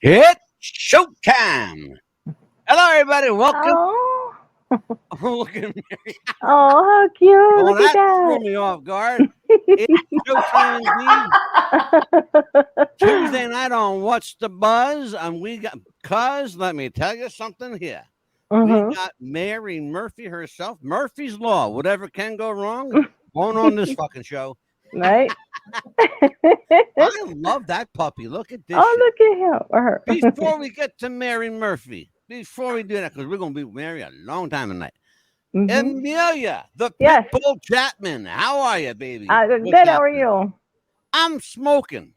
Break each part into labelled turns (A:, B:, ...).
A: It's showtime. Hello, everybody. Welcome.
B: Oh,
A: Oh, look at me.
B: oh, how cute!
A: Oh,
B: Look
A: that
B: at
A: threw me off guard. It's showtime indeed.
B: that.
A: Tuesday night on What's the Buzz? And we got, cuz, let me tell you something here. We
B: Mm-hmm.
A: got Mary Murphy herself. Murphy's Law. Whatever can go wrong, won't on this fucking show.
B: Right?
A: I love that puppy. Look at this
B: Oh,
A: shit.
B: look at him or her.
A: Before we get to Mary Murphy, before we do that, because we're going to be Mary a long time tonight.
B: Mm-hmm.
A: Amelia, the
B: Yes.
A: Pitbull Chapman. How are you, baby?
B: Good.
A: What's
B: How are
A: happening?
B: you?
A: I'm smoking.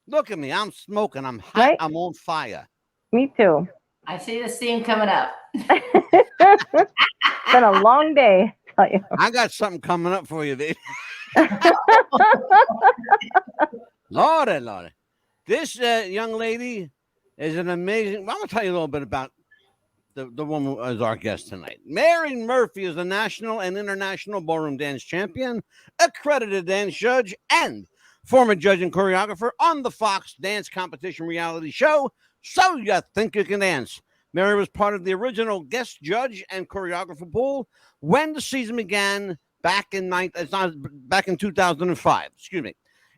A: Look at me. I'm smoking. I'm hot.
B: Right?
A: I'm on fire.
B: Me too.
C: I see the steam coming up.
B: It's been a long day. I tell you.
A: I got something coming up for you, baby. Lordy, Lordy. This young lady is an amazing. I'm going to tell you a little bit about the woman who is our guest tonight. Mary Murphy is a national and international ballroom dance champion, accredited dance judge, and former judge and choreographer on the Fox dance competition reality show, So You Think You Can Dance. Mary was part of the original guest judge and choreographer pool when the season began back in 2005. Excuse me.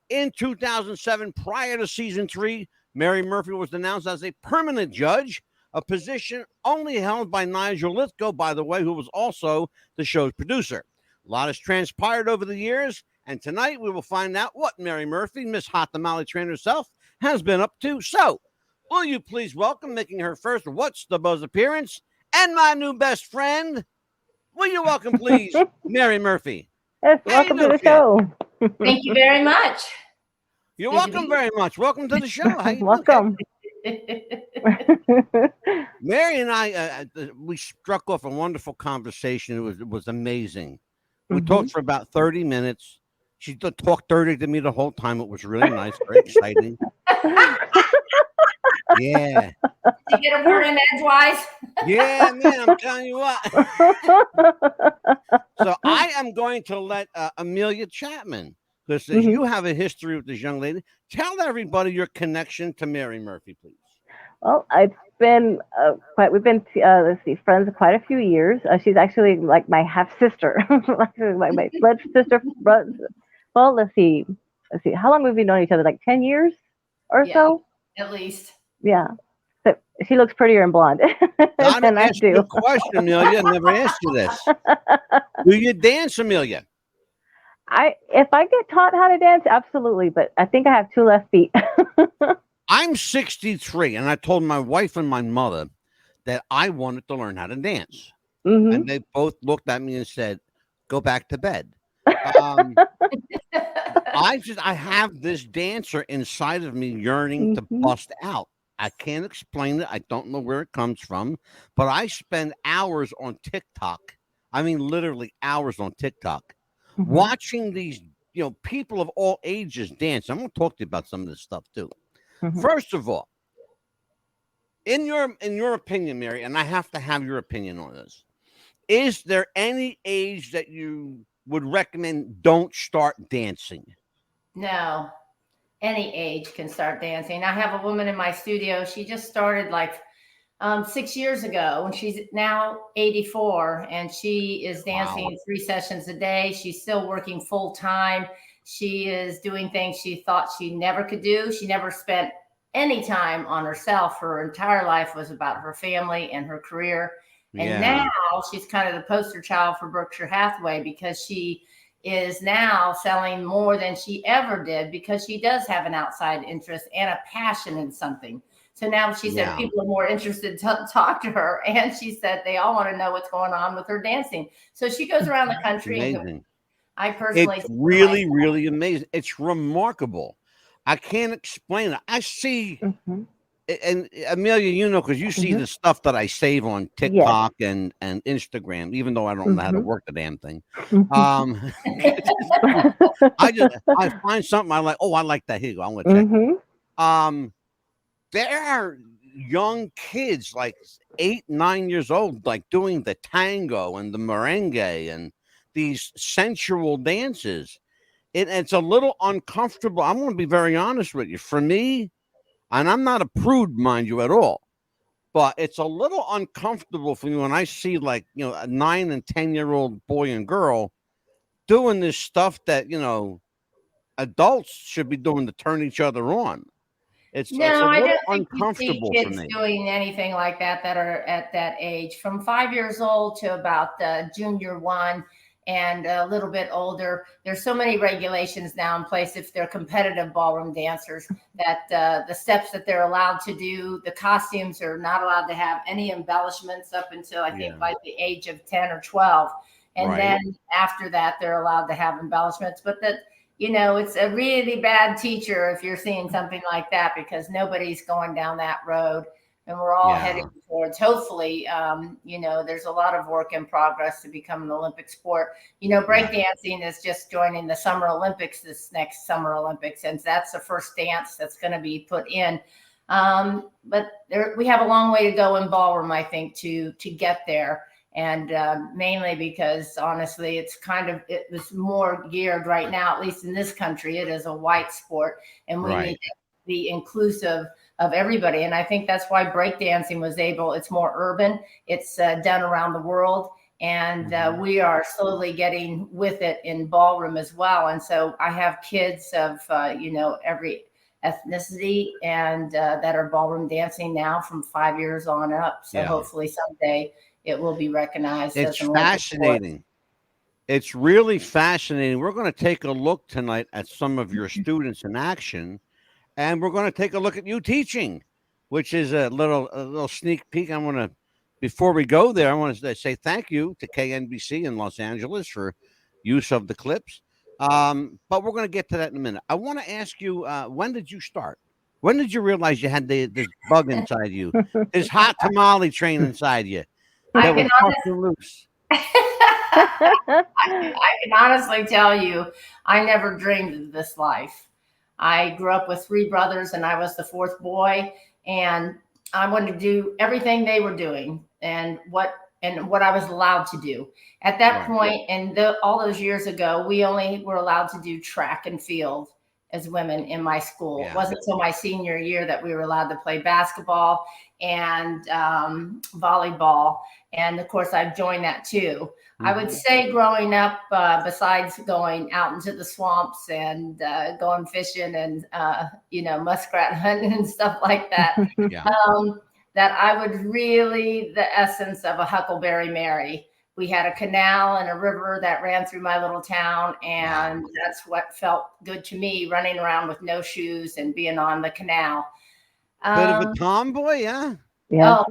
A: In 2007, prior to season 3, Mary Murphy was announced as a permanent judge, a position only held by Nigel Lithgow, by the way, who was also the show's producer. A lot has transpired over the years, and tonight we will find out what Mary Murphy, Miss Hot Tamale Trainer herself, has been up to. So, will you please welcome, making her first What's the Buzz appearance, and my new best friend, will you welcome, please, Mary Murphy?
B: Yes,
A: How you
B: welcome to the
A: doing,
B: show.
C: Thank you very much.
A: You're
C: Good to
A: welcome
C: be
A: very much. Welcome to the show. How you doing?
B: Welcome.
A: Mary and I, we struck off a wonderful conversation. It was amazing. We
B: Mhm.
A: talked for about 30 minutes. She talked 30 to me the whole time. It was really nice, very exciting. Yeah.
C: You get a word in edgewise?
A: Yeah, man, I'm telling you what. So I am going to let Amelia Chapman, because
B: Mhm.
A: you have a history with this young lady. Tell everybody your connection to Mary Murphy, please.
B: Well, it's been we've been let's see, friends quite a few years. She's actually like my half sister, my blood sister. Well, let's see. How long have we known each other? Like 10 years or
C: Yeah.
B: so.
C: At least.
B: Yeah. So she looks prettier in blonde
A: I
B: than I
A: asked you a
B: do.
A: question, Amelia. I never asked you this. Do you dance, Amelia?
B: If I get taught how to dance, absolutely. But I think I have 2 left feet.
A: I'm 63, and I told my wife and my mother that I wanted to learn how to dance.
B: Hmm.
A: And they both looked at me and said, "Go back to bed." Um, I have this dancer inside of me yearning to
B: Mhm.
A: bust out. I can't explain it. I don't know where it comes from, but I spend hours on TikTok. I mean, literally hours on TikTok,
B: Mhm.
A: watching these, people of all ages dance. I'm going to talk to you about some of this stuff too.
B: Mhm.
A: First of all, in your opinion, Mary, and I have to have your opinion on this, is there any age that you would recommend don't start dancing?
C: No. Any age can start dancing. I have a woman in my studio. She just started like 6 years ago, and she's now 84, and she is dancing
A: Wow.
C: 3 sessions a day. She's still working full time. She is doing things she thought she never could do. She never spent any time on herself. Her entire life was about her family and her career. And
A: Yeah.
C: now she's kind of the poster child for Berkshire Hathaway, because she is now selling more than she ever did, because she does have an outside interest and a passion in something. So now she said
A: Yeah.
C: people are more interested to talk to her. And she said they all want to know what's going on with her dancing. So she goes around the country. And
A: Amazing.
C: I personally
A: It's
C: see her
A: really,
C: myself.
A: really amazing. It's remarkable. I can't explain it. I see,
B: Mhm.
A: and Amelia, because you see
B: Mhm.
A: the stuff that I save on
B: Yes.
A: TikTok and Instagram, even though I don't know how to
B: Mhm.
A: work the damn thing.
B: Mhm.
A: I find something I like. Oh, I like that. Here you go. I'm gonna check.
B: Mhm.
A: There are young kids like 8, 9 years old, like doing the tango and the merengue and these sensual dances. It's a little uncomfortable. I'm going to be very honest with you. For me, And I'm not a prude, mind you, at all. But it's a little uncomfortable for me when I see, like, a 9 and 10-year-old boy and girl doing this stuff that, adults should be doing to turn each other on. It's a
C: No, I
A: little
C: don't think you see
A: uncomfortable for
C: kids
A: me.
C: doing anything like that are at that age. From 5 years old to about junior one and a little bit older, there's so many regulations now in place if they're competitive ballroom dancers that the steps that they're allowed to do, the costumes are not allowed to have any embellishments up until I think by the age of 10 or 12. And then after that, they're allowed to have embellishments. But it's a really bad teacher if you're seeing something like that, because nobody's going down that road. And we're all heading towards, hopefully, there's a lot of work in progress to become an Olympic sport. Breakdancing is just joining the Summer Olympics this next Summer Olympics, and that's the first dance that's going to be put in. But we have a long way to go in ballroom, I think, to get there. And mainly because, honestly, it was more geared right now, at least in this country, it is a white sport, and we need to be inclusive of everybody. And I think that's why breakdancing it's more urban. It's done around the world. And we are slowly getting with it in ballroom as well. And so I have kids of, every ethnicity and that are ballroom dancing now from 5 years on up. So hopefully someday it will be recognized.
A: It's fascinating. It's really fascinating. We're going to take a look tonight at some of your students in action, and we're going to take a look at you teaching, which is a little sneak peek. Before we go there, I want to say thank you to KNBC in Los Angeles for use of the clips. But we're going to get to that in a minute. I want to ask you, when did you start? When did you realize you had this bug inside you, this hot tamale train inside you? I can
C: honestly tell you, I never dreamed of this life. I grew up with 3 brothers, and I was the 4th boy, and I wanted to do everything they were doing and what I was allowed to do. At that point, and all those years ago, we only were allowed to do track and field as women in my school. It wasn't until my senior year that we were allowed to play basketball and volleyball. And of course, I've joined that too. I would say growing up, besides going out into the swamps and going fishing and, muskrat hunting and stuff like that, that I was really the essence of a Huckleberry Mary. We had a canal and a river that ran through my little town, and that's what felt good to me, running around with no shoes and being on the canal.
A: Bit of a tomboy, yeah?
B: Yeah.
C: Oh,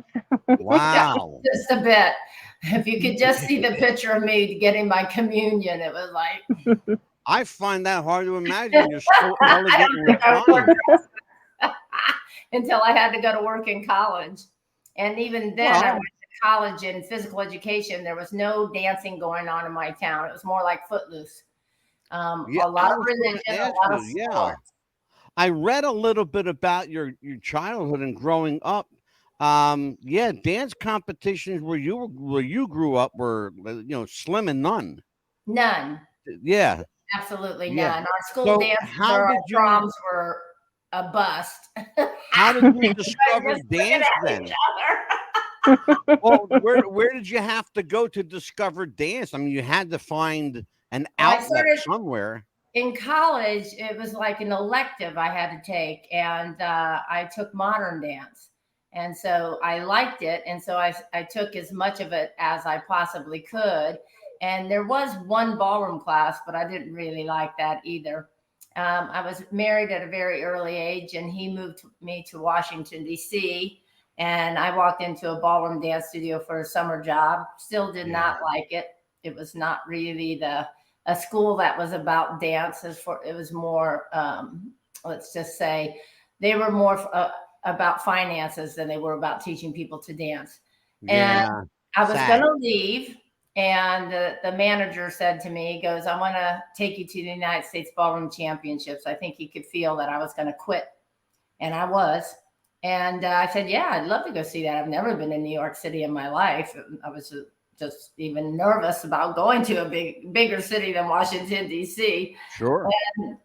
A: wow.
C: Just a bit. If you could just see the picture of me getting my communion, it was like...
A: I find that hard to imagine. You're so elegant and refined.
C: Until I had to go to work in college. And even then, I went to college in physical education. There was no dancing going on in my town. It was more like Footloose. A lot of religion, a lot of sports.
A: I read a little bit about your childhood and growing up. Dance competitions where you grew up were, slim and none.
C: None.
A: Yeah.
C: Absolutely none. Our school dances or our proms were a bust.
A: How did you discover dance then? Well, where did you have to go to discover dance? I mean, you had to find an outlet somewhere.
C: In college, it was like an elective I had to take, and I took modern dance. And so I liked it. And so I took as much of it as I possibly could. And there was one ballroom class, but I didn't really like that either. I was married at a very early age, and he moved me to Washington, D.C., and I walked into a ballroom dance studio for a summer job. Still did not like it. It was not really a school that was about dance. It was more, let's just say, they were more about finances than they were about teaching people to dance. And I was going to leave. And the manager said to me, he goes, I want to take you to the United States Ballroom Championships. I think he could feel that I was going to quit. And I was. And I said, yeah, I'd love to go see that. I've never been in New York City in my life. I was just even nervous about going to a bigger city than Washington, D.C.
A: Sure.
C: And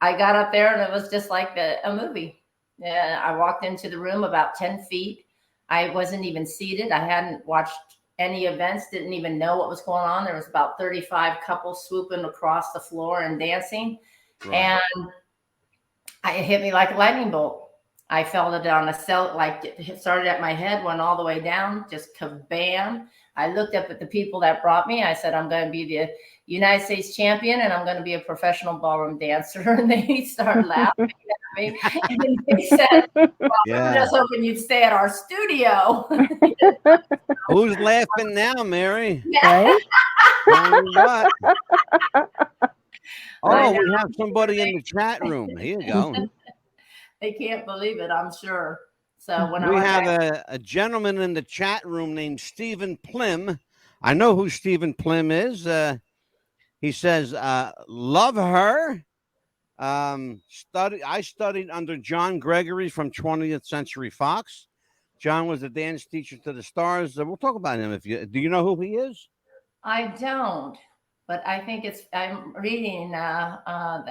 C: I got up there, and it was just like a movie. I walked into the room about 10 feet. I wasn't even seated. I hadn't watched any events, didn't even know what was going on. There was about 35 couples swooping across the floor and dancing. Right. And it hit me like a lightning bolt. I felt it on a cell, like it started at my head, went all the way down, just kabam. I looked up at the people that brought me. I said, I'm going to be the United States champion and I'm going to be a professional ballroom dancer. And they started laughing at me. And they said, well, I'm just hoping you'd stay at our studio.
A: Who's laughing now, Mary?
C: Yeah.
B: Right?
A: Oh, we have somebody in the chat room. Here you go.
C: They can't believe it, I'm sure. So when
A: we have a gentleman in the chat room named Stephen Plim. I know who Stephen Plim is. He says, love her. I studied under John Gregory from 20th Century Fox. John was a dance teacher to the stars. We'll talk about him. Do you know who he is?
C: I don't, but I think I'm reading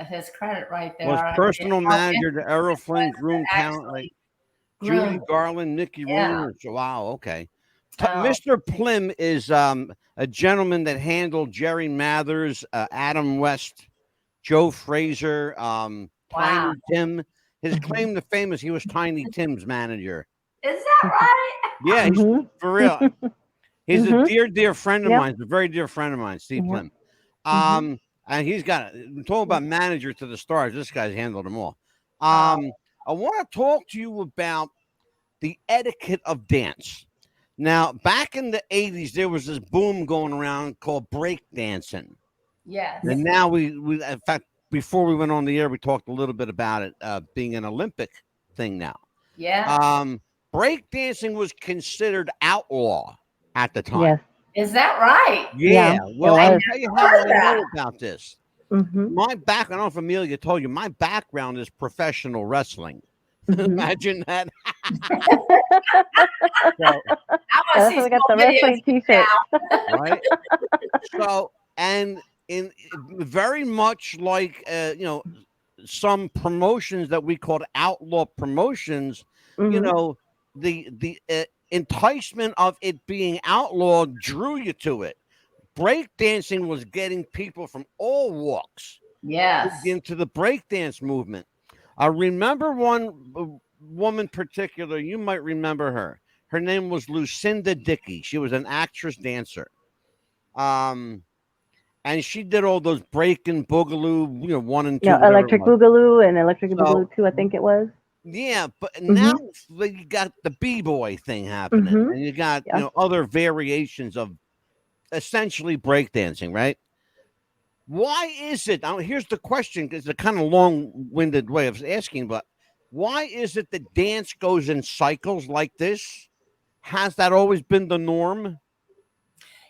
C: his credit right there.
A: Was personal manager to Errol Flynn, groom talent like Judy Garland, Nikki Rooney. Wow, okay. Mr. Plim is a gentleman that handled Jerry Mathers, Adam West, Joe Fraser, Tiny Tim. His claim to fame is he was Tiny Tim's manager.
C: Is that right?
A: Yeah, he's for real. He's a dear friend of mine. He's a very dear friend of mine, Steve Plim. And he's got talking about manager to the stars. This guy's handled them all. I want to talk to you about the etiquette of dance. Now, back in the 80s, there was this boom going around called break dancing.
C: Yes.
A: And now we in fact, before we went on the air, we talked a little bit about it being an Olympic thing now.
C: Yeah.
A: Break dancing was considered outlaw at the time.
B: Yes.
C: Is that right?
A: Yeah. Well, I'll tell you how I know about this. My background, I don't know if Amelia told you, my background is professional wrestling. Imagine that.
B: We got the wrestling t-shirt.
A: Right? So, and in very much like, some promotions that we called outlaw promotions, the enticement of it being outlawed drew you to it. Breakdancing was getting people from all walks into the breakdance movement. I remember one woman particular, you might remember her. Her name was Lucinda Dickey. She was an actress dancer. And she did all those breaking boogaloo, 1 and 2.
B: Electric Boogaloo and Electric Boogaloo 2, I think it was.
A: Yeah, but now you got the B-boy thing happening, and you got other variations of essentially breakdancing, right? Why is it? Now, here's the question, because it's a kind of long-winded way of asking, but why is it that dance goes in cycles like this? Has that always been the norm?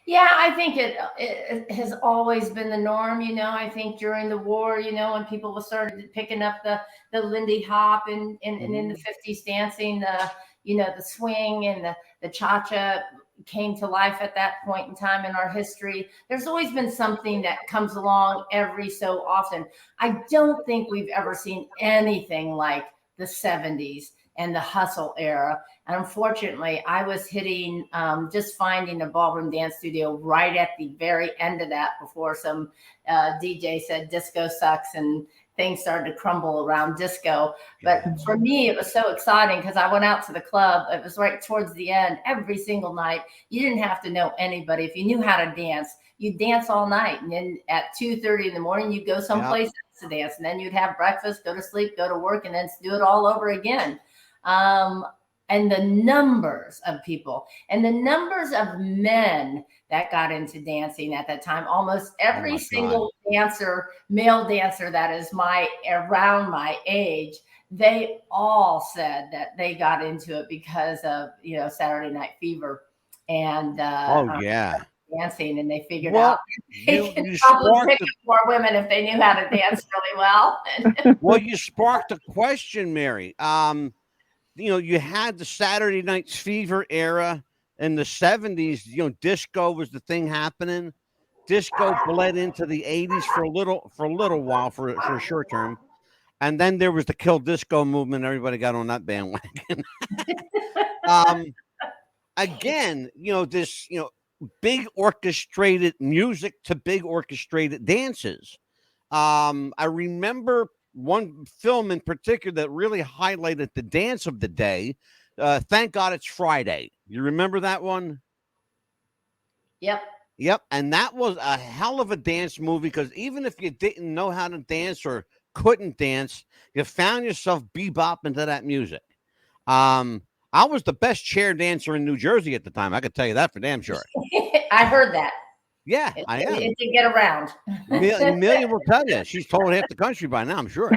C: Yeah, I think it has always been the norm. I think during the war, when people started picking up the Lindy Hop and in the 50s dancing, the swing and the cha-cha came to life at that point in time in our history. There's always been something that comes along every so often. I don't think we've ever seen anything like the 70s and the hustle era. And unfortunately, I was hitting, just finding a ballroom dance studio right at the very end of that before some DJ said disco sucks and things started to crumble around disco. But for me, it was so exciting because I went out to the club. It was right towards the end every single night. You didn't have to know anybody. If you knew how to dance, you'd dance all night. And then at 2:30 in the morning, you'd go someplace else to dance. And then you'd have breakfast, go to sleep, go to work, and then do it all over again. And the numbers of people and the numbers of men that got into dancing at that time, almost every single dancer, male dancer that is around my age, they all said that they got into it because of, Saturday Night Fever and dancing, and they figured out they could probably pick up more women if they knew how to dance really well.
A: Well, you sparked a question, Mary. You had the Saturday Night Fever era in the 70s. Disco was the thing happening. Disco bled into the 80s for a little while, for a short term. And then there was the kill disco movement. Everybody got on that bandwagon. um, Again, this, big orchestrated music to big orchestrated dances. I remember one film in particular that really highlighted the dance of the day. Thank God It's Friday. You remember that one?
C: Yep.
A: Yep. And that was a hell of a dance movie, because even if you didn't know how to dance or couldn't dance, you found yourself bebopping to that music. I was the best chair dancer in New Jersey at the time. I could tell you that for damn sure.
C: I heard that.
A: Yeah, I am.
C: It did get around.
A: Amelia will tell you. She's told half the country by now, I'm sure.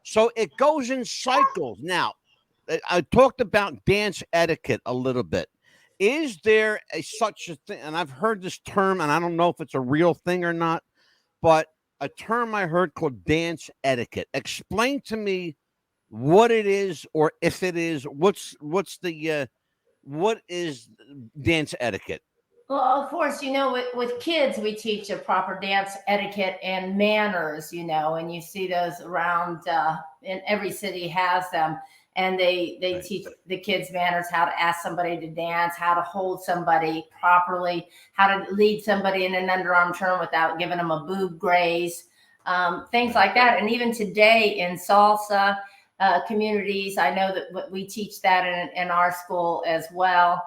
A: So it goes in cycles. Now, I talked about dance etiquette a little bit. Is there such a thing? And I've heard this term, and I don't know if it's a real thing or not, but a term I heard called dance etiquette. Explain to me what it is, or if it is, what is dance etiquette?
C: Well, of course, with kids, we teach a proper dance etiquette and manners, and you see those around, in every city has them. And they
A: Right.
C: teach the kids manners, how to ask somebody to dance, how to hold somebody properly, how to lead somebody in an underarm turn without giving them a boob graze, things like that. And even today in salsa communities, I know that we teach that in our school as well.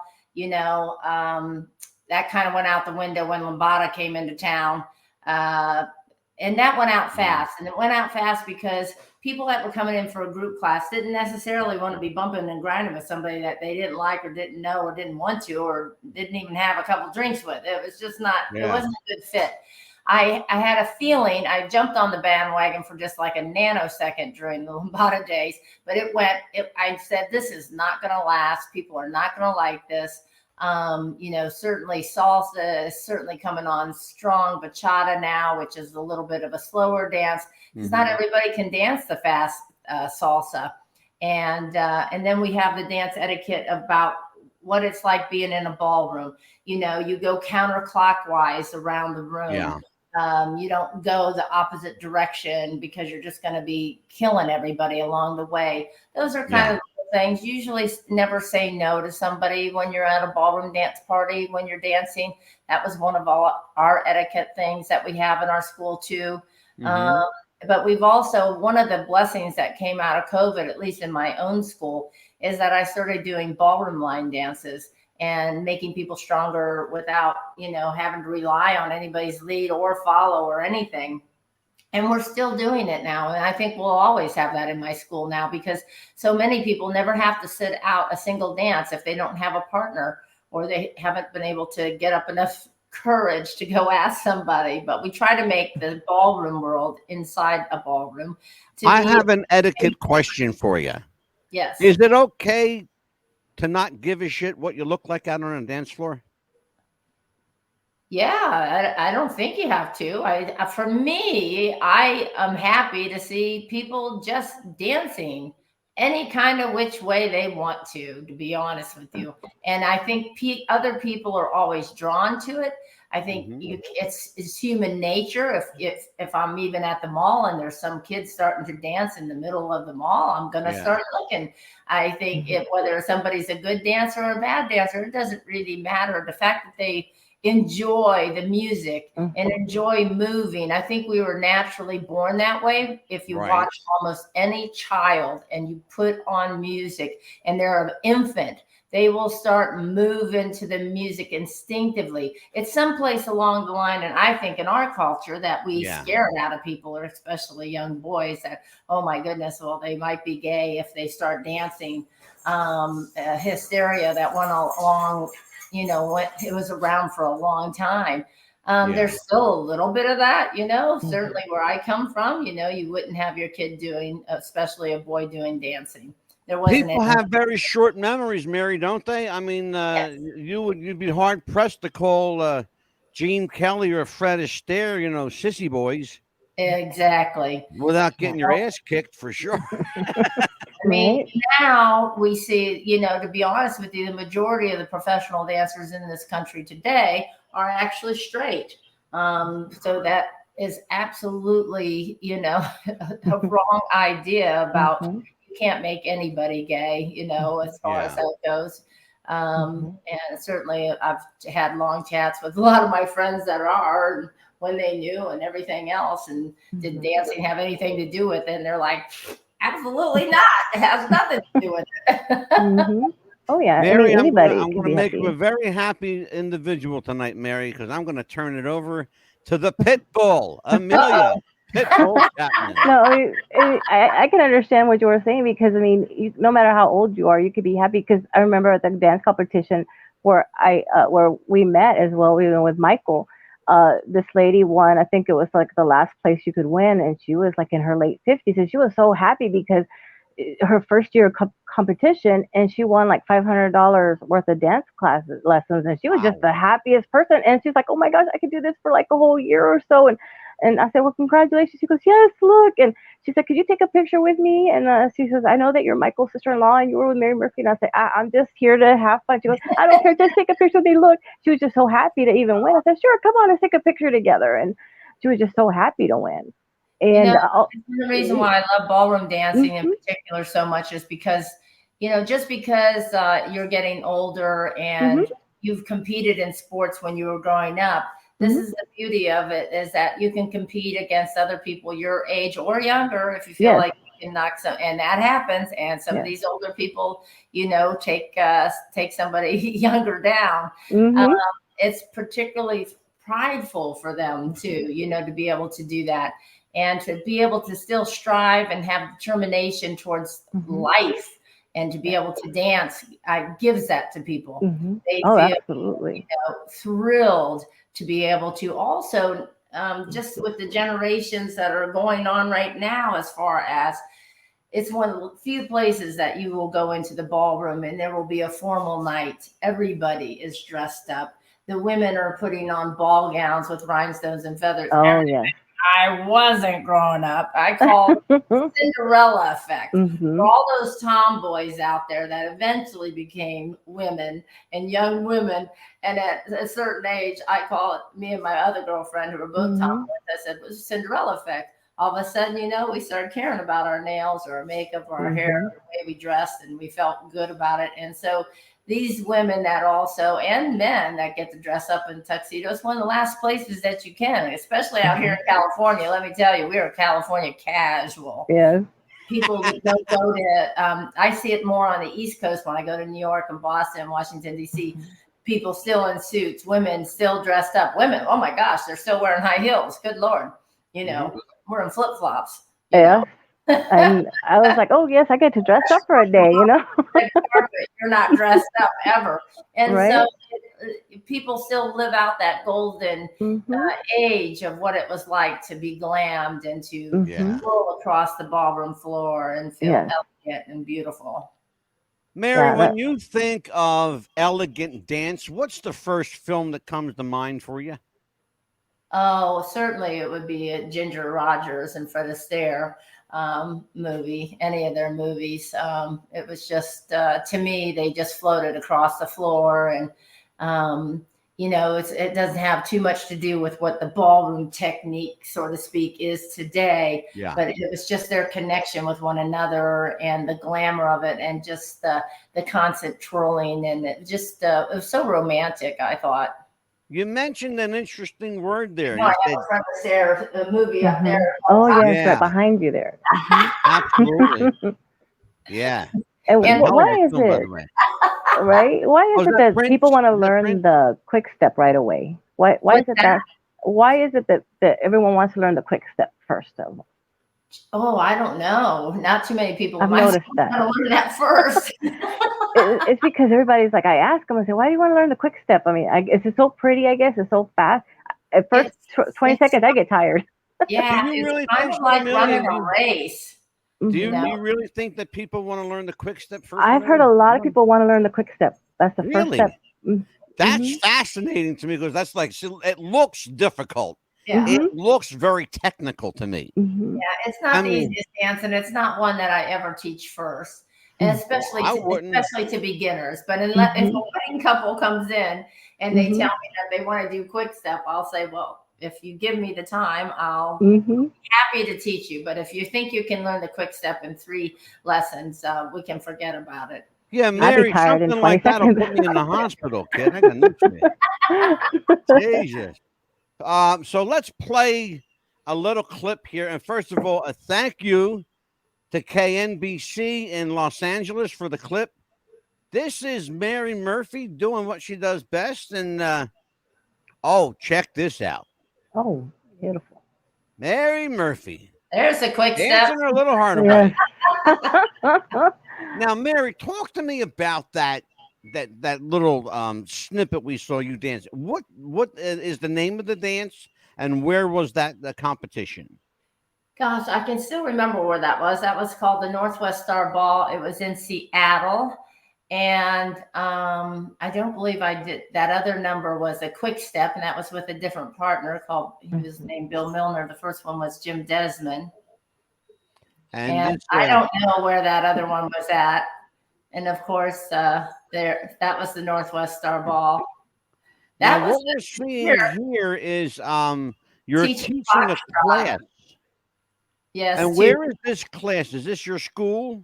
C: That kind of went out the window when Lambada came into town. And that went out fast. And it went out fast because people that were coming in for a group class didn't necessarily want to be bumping and grinding with somebody that they didn't like or didn't know or didn't want to or didn't even have a couple drinks with. It was just not, It wasn't a good fit. I had a feeling, I jumped on the bandwagon for just like a nanosecond during the Lambada days, but I said, this is not going to last. People are not going to like this. Certainly salsa is certainly coming on strong. Bachata now, which is a little bit of a slower dance, because not everybody can dance the fast salsa. And then we have the dance etiquette about what it's like being in a ballroom. You go counterclockwise around the room.
A: Yeah.
C: You don't go the opposite direction because you're just going to be killing everybody along the way. Those are kind of things. Usually never say no to somebody when you're at a ballroom dance party, when you're dancing. That was one of our etiquette things that we have in our school too. But we've also, one of the blessings that came out of COVID, at least in my own school, is that I started doing ballroom line dances and making people stronger without, having to rely on anybody's lead or follow or anything. And we're still doing it now. And I think we'll always have that in my school now, because so many people never have to sit out a single dance if they don't have a partner or they haven't been able to get up enough courage to go ask somebody. But we try to make the ballroom world inside a ballroom.
A: I have an etiquette question for you.
C: Yes.
A: Is it okay to not give a shit what you look like out on a dance floor?
C: Yeah, I don't think you have to. For me, I am happy to see people just dancing any kind of which way they want to be honest with you. And I think other people are always drawn to it. I think it's human nature. If I'm even at the mall and there's some kids starting to dance in the middle of the mall, I'm going to start looking. I think whether somebody's a good dancer or a bad dancer, it doesn't really matter. The fact that they enjoy the music and enjoy moving. I think we were naturally born that way. If you watch almost any child and you put on music and they're an infant, they will start moving to the music instinctively. It's someplace along the line, and I think in our culture that we scare it out of people, or especially young boys, that, oh my goodness, well, they might be gay if they start dancing. Hysteria that went along, it was around for a long time. There's still a little bit of that, certainly where I come from, you wouldn't have your kid doing, especially a boy doing dancing. There wasn't
A: People have very short memories, Mary, don't they? I mean, you'd be hard pressed to call Gene Kelly or Fred Astaire, sissy boys.
C: Exactly.
A: Without getting your ass kicked, for sure.
C: I mean, now we see, to be honest with you, the majority of the professional dancers in this country today are actually straight. So that is absolutely, a wrong idea about you can't make anybody gay, as far as that goes. And certainly I've had long chats with a lot of my friends that are, when they knew and everything else, and did dancing have anything to do with it? And they're like, absolutely not. It has nothing to do with it.
B: Oh yeah,
A: Mary,
B: anybody.
A: I'm going to make you a very happy individual tonight, Mary, because I'm going to turn it over to the pit bull, Amelia. Pit bull Chapman.
B: No, I can understand what you were saying, because no matter how old you are, you could be happy. Because I remember at the dance competition where where we met as well, even with Michael. This lady won. I think it was like the last place you could win, and she was like in her late 50s, and she was so happy because her first year competition, and she won like $500 worth of dance lessons, and she was just the happiest person. And she's like, oh my gosh, I could do this for like a whole year or so. And I said, well, congratulations. She goes, yes, look. And she said, could you take a picture with me? And she says, I know that you're Michael's sister-in-law and you were with Mary Murphy. And I said, I'm just here to have fun. She goes, I don't care, just take a picture with me. Look, she was just so happy to even win. I said, sure, come on, let's take a picture together. And she was just so happy to win. And
C: the reason why I love ballroom dancing in particular so much is because, just because you're getting older and you've competed in sports when you were growing up, this is the beauty of it, is that you can compete against other people your age or younger if you feel like you can knock some, and that happens. And some of these older people, take somebody younger down. It's particularly prideful for them too, to be able to do that. And to be able to still strive and have determination towards life, and to be able to dance gives that to people. They feel
B: absolutely
C: thrilled to be able to also, just with the generations that are going on right now, as far as it's one of the few places that you will go into the ballroom and there will be a formal night. Everybody is dressed up. The women are putting on ball gowns with rhinestones and feathers.
B: Oh, yeah.
C: I wasn't growing up. I call it the Cinderella effect. For all those tomboys out there that eventually became women and young women. And at a certain age, I call it, me and my other girlfriend, who were both tomboys, I said, it was a Cinderella effect. All of a sudden, we started caring about our nails or our makeup or our hair, the way we dressed, and we felt good about it. And so these women that also, and men that get to dress up in tuxedos, one of the last places that you can, especially out here in California. Let me tell you, we are California casual.
B: Yes.
C: People that don't go to, I see it more on the East Coast when I go to New York and Boston, Washington, D.C. People still in suits, women still dressed up. Women, oh my gosh, they're still wearing high heels. Good Lord. We're in flip-flops.
B: Yeah. And I was like, oh, yes, I get to dress up for a day,
C: You're not dressed up ever. And so people still live out that golden age of what it was like to be glammed and to roll across the ballroom floor and feel elegant and beautiful.
A: Mary, when you think of elegant dance, what's the first film that comes to mind for you?
C: Oh, certainly it would be a Ginger Rogers and Fred Astaire movie, any of their movies. It was just, to me, they just floated across the floor. And, it doesn't have too much to do with what the ballroom technique, so to speak, is today. But it was just their connection with one another and the glamour of it, and just the constant twirling. And it just, it was so romantic, I thought.
A: You mentioned an interesting word there.
C: No, you said the movie up there.
B: Oh, yes, right behind you there.
A: Absolutely. Yeah.
B: And why is it, right? Why is it that people want to learn the quick step right away? Why is it that everyone wants to learn the quick step first of all?
C: Oh, I don't know. Not too many people.
B: I've noticed that.
C: I learn that first.
B: It's because everybody's like, I ask them, I say, why do you want to learn the quick step? I mean, it's so pretty, I guess. It's so fast. At first 20 seconds, I get tired.
C: Yeah, it's kind of like running a race.
A: Do you really think that people want to learn the quick step first?
B: I've heard a lot of people want to learn the quick step. That's the first step.
A: That's fascinating to me, because that's like, it looks difficult.
C: Yeah.
A: It looks very technical to me.
C: Yeah, it's not the easiest dance, and it's not one that I ever teach first, and especially to beginners. But if a wedding couple comes in and they tell me that they want to do quick step, I'll say, well, if you give me the time, I'll
B: Mm-hmm.
C: be happy to teach you. But if you think you can learn the quick step in 3 lessons, we can forget about it.
A: Yeah,
B: I'd be
A: Mary,
B: tired in
A: something
B: 20
A: like that'll
B: seconds.
A: put me in the hospital, kid. I got news for you. Jesus. So let's play a little clip here. And first of all, a thank you to KNBC in Los Angeles for the clip. This is Mary Murphy doing what she does best. And check this out.
B: Oh, beautiful.
A: Mary Murphy
C: There's a quick step.
A: dancing her little heart
B: Yes.
A: away. Now, Mary, talk to me about that little snippet we saw you dance. What is the name of the dance, and where was the competition?
C: Gosh, I can still remember where that was. That was called the Northwest Star Ball. It was in Seattle. And I don't believe I did. That other number was a quick step, and that was with a different partner he was named Bill Milner. The first one was Jim Desmond. And I don't know where that other one was at. And of course, that was the Northwest Star Ball.
A: What we're seeing here is you're teaching a class.
C: Yes.
A: And where is this class? Is this your school?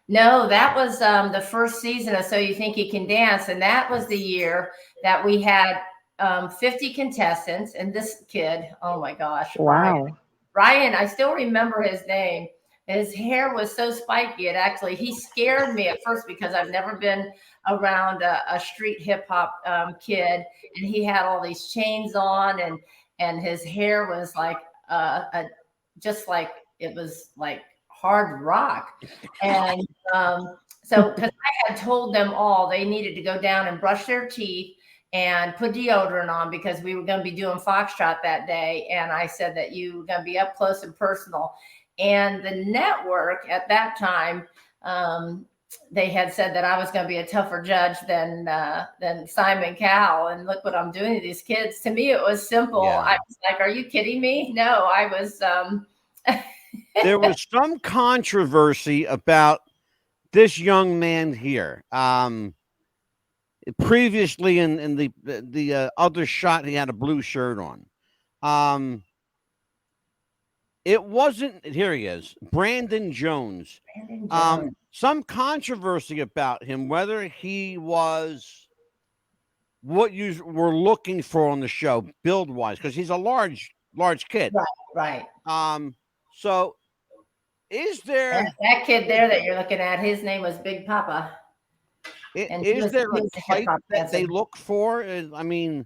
C: No, that was the first season of So You Think You Can Dance. And that was the year that we had 50 contestants. And this kid, oh my gosh.
B: Wow.
C: Ryan, I still remember his name. His hair was so spiky. He scared me at first because I've never been around a street hip hop kid. And he had all these chains on, and his hair was like just like it was like hard rock. And so because I had told them all they needed to go down and brush their teeth and put deodorant on because we were going to be doing Foxtrot that day. And I said that you were going to be up close and personal. And the network at that time, they had said that I was going to be a tougher judge than Simon Cowell. And look what I'm doing to these kids. To me, it was simple. Yeah. I was like, are you kidding me? No, I was.
A: There was some controversy about this young man here. Previously in the other shot, he had a blue shirt on. It wasn't. Here he is, Brandon Jones. Some controversy about him, whether he was what you were looking for on the show, build wise, because he's a large kid.
C: Right.
A: So, is there
C: that kid there that you're looking at? His name was Big Papa.
A: Is there a type that they look for? I mean,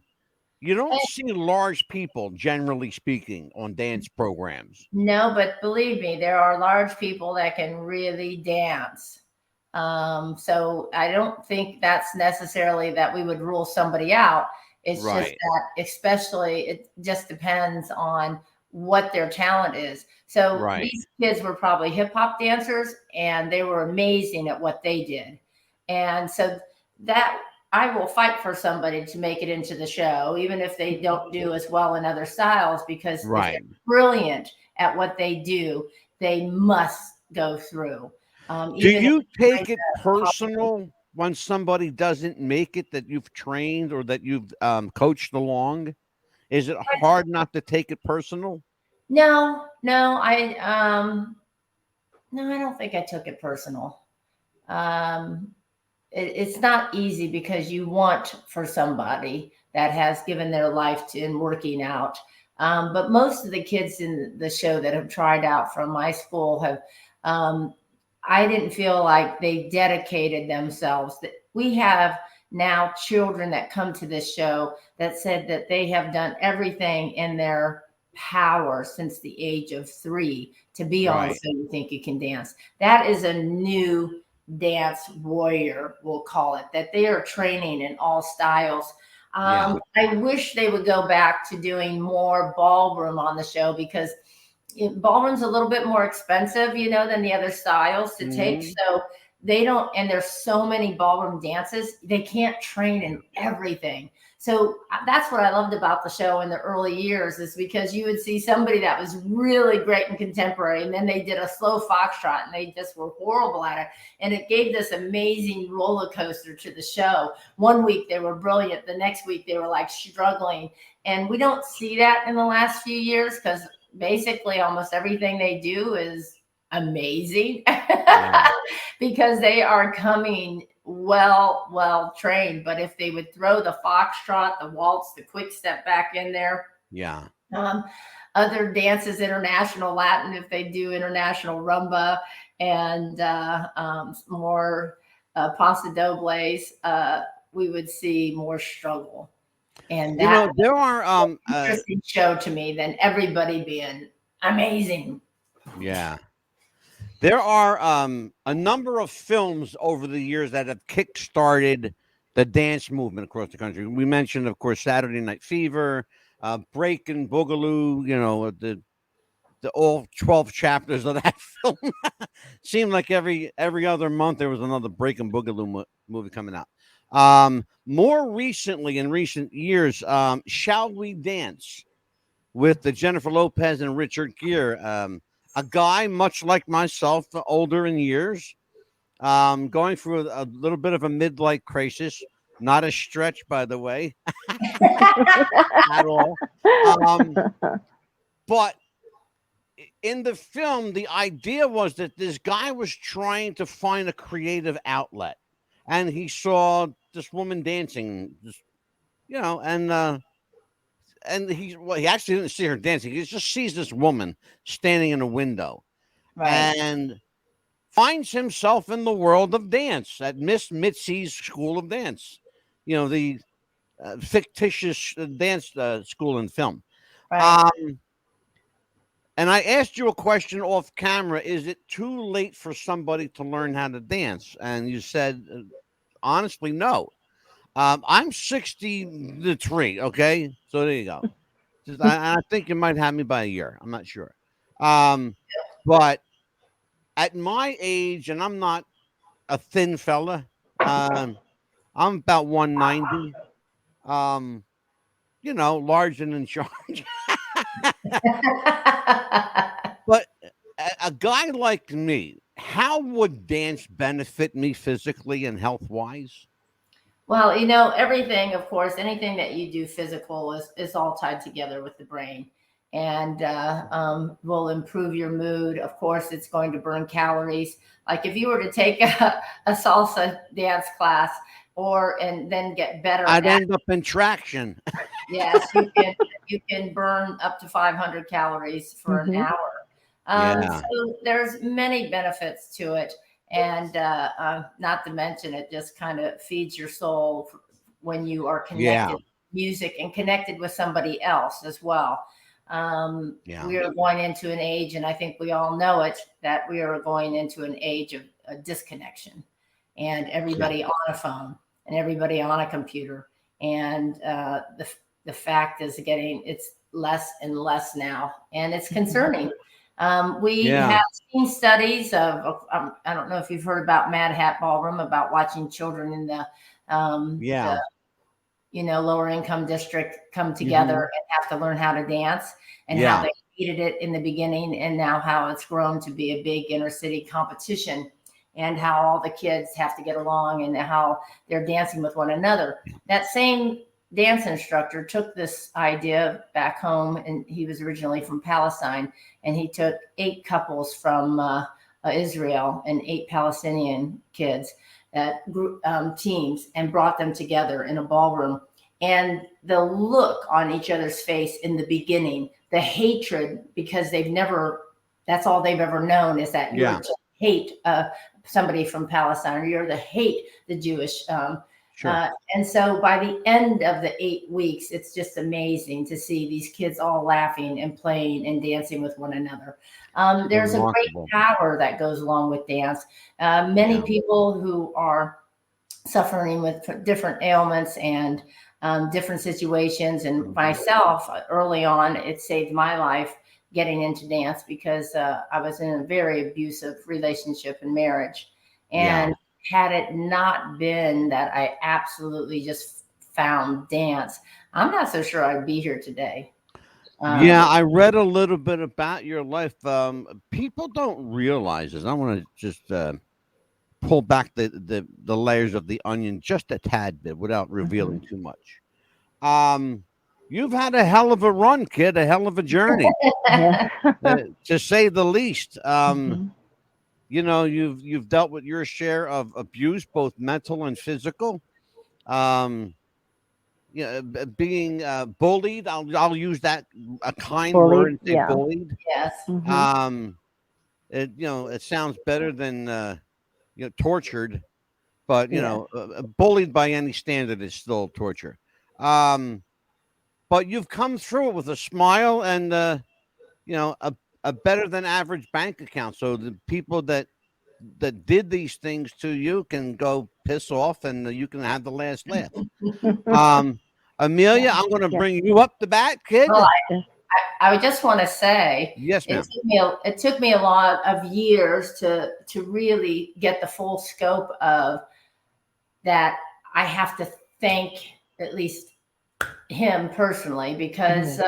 A: you don't see large people, generally speaking, on dance programs.
C: No, but believe me, there are large people that can really dance. So I don't think that's necessarily that we would rule somebody out. It's just that, especially, it just depends on what their talent is. So these kids were probably hip hop dancers, and they were amazing at what they did. And so that I will fight for somebody to make it into the show, even if they don't do as well in other styles, because if they're brilliant at what they do, they must go through.
A: Do you take it personal when somebody doesn't make it that you've trained or that you've coached along? Is it hard not to take it personal?
C: No, I don't think I took it personal. It's not easy because you want for somebody that has given their life to in working out. But most of the kids in the show that have tried out from my school have, I didn't feel like they dedicated themselves. We have now children that come to this show that said that they have done everything in their power since the age of 3 to be on So You Think You Can Dance. That is a new dance warrior, we'll call it, that they are training in all styles. I wish they would go back to doing more ballroom on the show, because ballroom's a little bit more expensive, than the other styles to take. So they don't, and there's so many ballroom dances, they can't train in everything. So that's what I loved about the show in the early years, is because you would see somebody that was really great in contemporary, and then they did a slow foxtrot and they just were horrible at it. And it gave this amazing roller coaster to the show. One week they were brilliant. The next week they were like struggling. And we don't see that in the last few years, because basically almost everything they do is amazing. Yeah. Because they are coming well trained. But if they would throw the foxtrot, the waltz, the quick step back in there,
A: yeah,
C: other dances, international Latin, if they do international rumba, and more paso dobles, we would see more struggle. And that
A: there are
C: interesting show to me than everybody being amazing.
A: Yeah. There are a number of films over the years that have kick-started the dance movement across the country. We mentioned, of course, Saturday Night Fever, Breakin' Boogaloo, the all 12 chapters of that film. Seemed like every other month there was another Breakin' Boogaloo movie coming out. More recently, in recent years, Shall We Dance with the Jennifer Lopez and Richard Gere. A guy much like myself, older in years, going through a little bit of a midlife crisis. Not a stretch, by the way, at all. But in the film, the idea was that this guy was trying to find a creative outlet, and he saw this woman dancing, and he actually didn't see her dancing. He just sees this woman standing in a window, right, and finds himself in the world of dance at Miss Mitzi's School of Dance, the fictitious dance school and film. Right. And I asked you a question off camera. Is it too late for somebody to learn how to dance? And you said, honestly, no. I'm 63. Okay. So there you go. I think you might have me by a year. I'm not sure. But at my age, and I'm not a thin fella, I'm about 190. Large and in charge. But a guy like me, how would dance benefit me physically and health wise?
C: Well, everything, of course, anything that you do physical is all tied together with the brain, and will improve your mood. Of course, it's going to burn calories. Like if you were to take a salsa dance class and then get better,
A: I'd end up in traction.
C: Yes, you can burn up to 500 calories for an hour. So there's many benefits to it. And not to mention, it just kind of feeds your soul when you are connected with music and connected with somebody else as well. We are going into an age, and I think we all know it, that we are going into an age of a disconnection, and everybody on a phone and everybody on a computer. And the fact is it's less and less now, and it's concerning. We have seen studies of I don't know if you've heard about Mad Hat Ballroom, about watching children in the lower income district come together and have to learn how to dance, and how they hated it in the beginning, and now how it's grown to be a big inner city competition, and how all the kids have to get along and how they're dancing with one another. That same dance instructor took this idea back home, and he was originally from Palestine, and he took 8 couples from Israel and 8 Palestinian kids, teams, and brought them together in a ballroom. And the look on each other's face in the beginning, the hatred, because that's all they've ever known, is that you're to hate somebody from Palestine, or you're to hate the Jewish. And so by the end of the 8 weeks, it's just amazing to see these kids all laughing and playing and dancing with one another. There's a great power that goes along with dance. Many people who are suffering with different ailments and different situations, and myself, early on, it saved my life getting into dance, because I was in a very abusive relationship and marriage. And had it not been that I absolutely just found dance, I'm not so sure I'd be here today.
A: Yeah, I read a little bit about your life. People don't realize this. I want to just pull back the layers of the onion just a tad bit without revealing too much. You've had a hell of a run, kid, a hell of a journey, to say the least. You know, you've dealt with your share of abuse, both mental and physical. Being bullied. I'll use that a kind word. Say bullied.
C: Yes.
A: It sounds better than tortured, but bullied by any standard is still torture. But you've come through it with a smile and a better than average bank account. So the people that did these things to you can go piss off, and you can have the last laugh. Amelia, I'm going to bring you up the bat, kid.
C: Well, I would just want to say,
A: yes, ma'am.
C: It took me a lot of years to really get the full scope of that. I have to thank at least him personally, because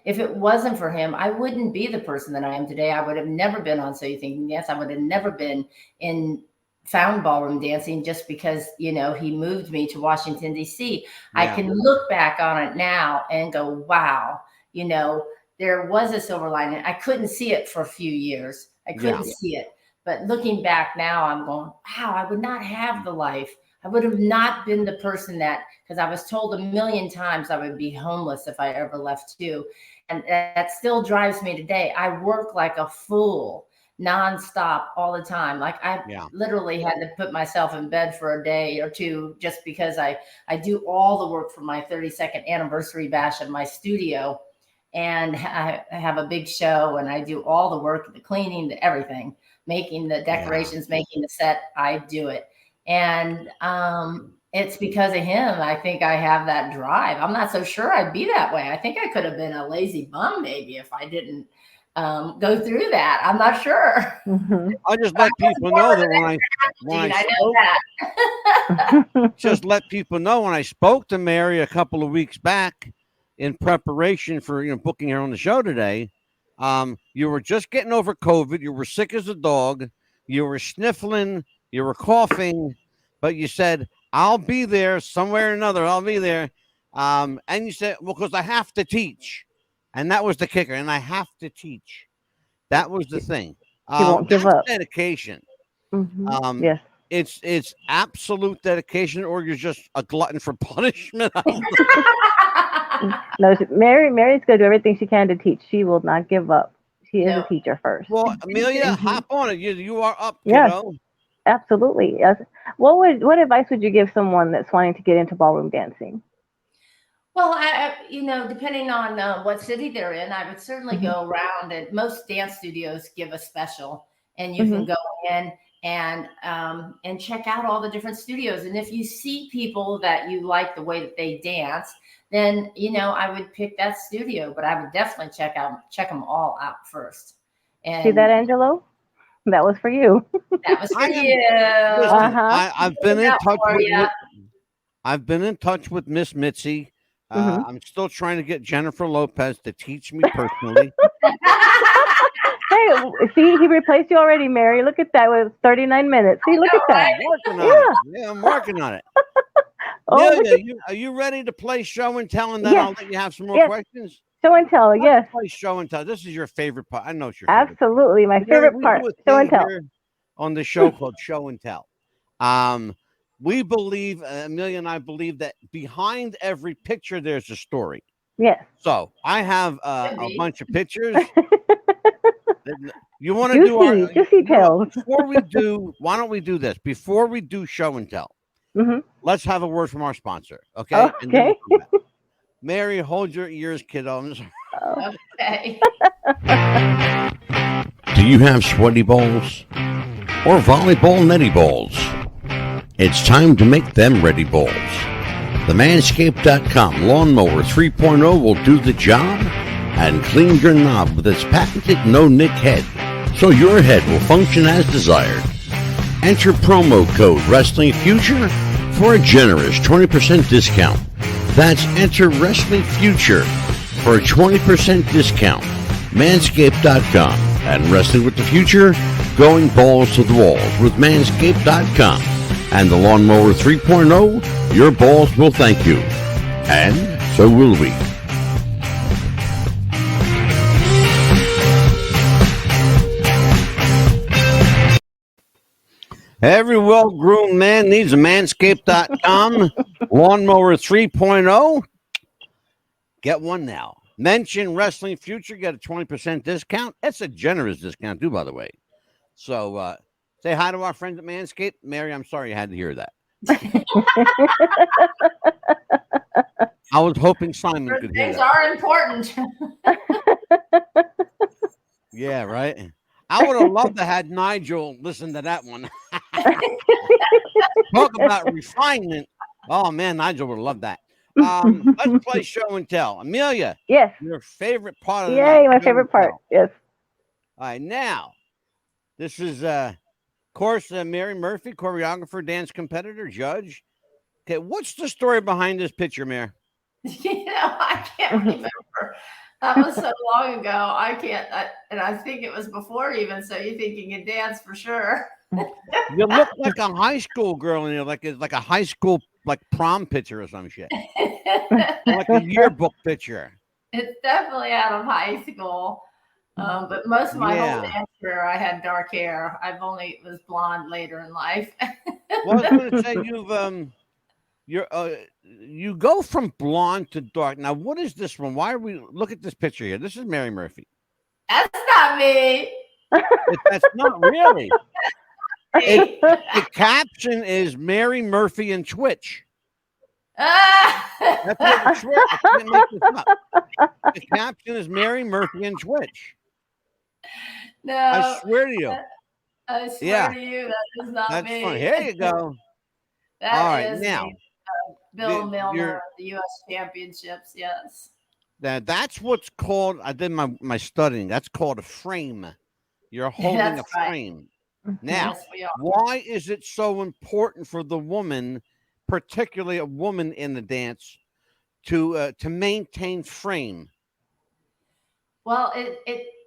C: if it wasn't for him, I wouldn't be the person that I am today. I would have never been on So You Think Dance. I would have never been in found ballroom dancing, just because he moved me to Washington D.C. I can look back on it now and go, wow, there was a silver lining. I couldn't see it for a few years. I couldn't see it, but looking back now, I'm going, wow, I would not have the life. I would have not been the person because I was told a million times I would be homeless if I ever left too. And that still drives me today. I work like a fool nonstop all the time. Like I literally had to put myself in bed for a day or two just because I do all the work for my 32nd anniversary bash in my studio. And I have a big show and I do all the work, the cleaning, the everything, making the decorations, making the set. I do it. And it's because of him. I think I have that drive. I'm not so sure I'd be that way. I think I could have been a lazy bum maybe if I didn't go through that. I'm not sure.
A: I'll just let people know that just let people know when I spoke to Mary a couple of weeks back in preparation for booking her on the show today, you were just getting over COVID. You were sick as a dog. You were sniffling. You were coughing, but you said, I'll be there somewhere or another. I'll be there. And you said, well, because I have to teach. And that was the kicker. And I have to teach. That was the thing.
B: You won't give up.
A: Dedication.
B: Yes.
A: It's absolute dedication, or you're just a glutton for punishment.
B: No, Mary's going to do everything she can to teach. She will not give up. She is a teacher first.
A: Well, Amelia, hop on it. You are up,
B: yes.
A: Kiddo.
B: Absolutely. Yes. What advice would you give someone that's wanting to get into ballroom dancing?
C: Well, I depending on what city they're in, I would certainly go around, and most dance studios give a special, and you can go in and check out all the different studios. And if you see people that you like the way that they dance, then I would pick that studio. But I would definitely check them all out first. And
B: see that, Angelo? That was for you.
C: That was for you.
A: I've been in touch with Miss Mitzi. I'm still trying to get Jennifer Lopez to teach me personally.
B: Hey, see, he replaced you already, Mary. Look at that. It was 39 minutes. See, look at that.
A: I'm working on it. Amelia, are you ready to play show and tell? And then I'll let you have some more questions.
B: Show and tell, yes.
A: Play show and tell. This is your favorite part. I know it's your favorite.
B: Absolutely, my favorite part. Show and tell.
A: On the show called Show and Tell. We believe, Amelia and I believe, that behind every picture there's a story.
B: Yes.
A: So I have a bunch of pictures. You want to do
B: juicy tales?
A: Why don't we do this before we do show and tell? Let's have a word from our sponsor. Okay.
B: Okay.
A: Mary, hold your ears, kiddo.
C: Okay.
D: Do you have sweaty balls or volleyball netty balls? It's time to make them ready balls. The Manscaped.com Lawnmower 3.0 will do the job and clean your knob with its patented no-nick head, so your head will function as desired. Enter promo code WrestlingFuture for a generous 20% discount That's enter Wrestling Future for a 20% discount. Manscaped.com and Wrestling with the Future, going balls to the walls with Manscaped.com and the Lawnmower 3.0. Your balls will thank you, and so will we.
A: Every well-groomed man needs a Manscaped.com Lawnmower 3.0. Get one now. Mention Wrestling Future, get a 20% discount. That's a generous discount, too, by the way. So say hi to our friends at Manscaped. Mary, I'm sorry you had to hear that. I was hoping Simon could hear
C: Things
A: that.
C: are important.
A: Yeah, right? I would have loved to have Nigel listen to that one. Talk about refinement. Oh, man, Nigel would have loved that. Let's play show and tell. Amelia.
B: Yes.
A: Your favorite part of the
B: Yay,
A: night.
B: my
A: Show
B: favorite
A: and
B: part.
A: tell.
B: Yes.
A: All right, now, this is, of course, Mary Murphy, choreographer, dance competitor, judge. Okay, what's the story behind this picture, Mary?
C: I can't remember. That was so long ago. I can't, and I think it was before even. So you think you can dance for sure?
A: You look like a high school girl, and you're like a high school prom picture or some shit, like a yearbook picture.
C: It's definitely out of high school. But most of my whole
A: Yeah.
C: dance career, I had dark hair. Was blonde later in life.
A: Well, I was going to say you go from blonde to dark. Now, what is this one? Why are we look at this picture here? This is Mary Murphy.
C: That's not me.
A: That's not really. The caption is Mary Murphy and Twitch. That's what it's short. I can't make this up. The caption is Mary Murphy and Twitch.
C: No,
A: I swear to you.
C: I swear
A: Yeah.
C: to you, that is not
A: That's
C: me.
A: funny. Here you go.
C: That
A: All right,
C: is
A: now,
C: me. Bill
A: the-
C: Milner,
A: you're-
C: the U.S. Championships. Yes.
A: That's what's called, I did my studying. That's called a frame. You're holding
C: That's
A: a
C: right.
A: frame. Now,
C: Yes, we are.
A: why is it so important for the woman, particularly a woman in the dance, to maintain frame?
C: Well,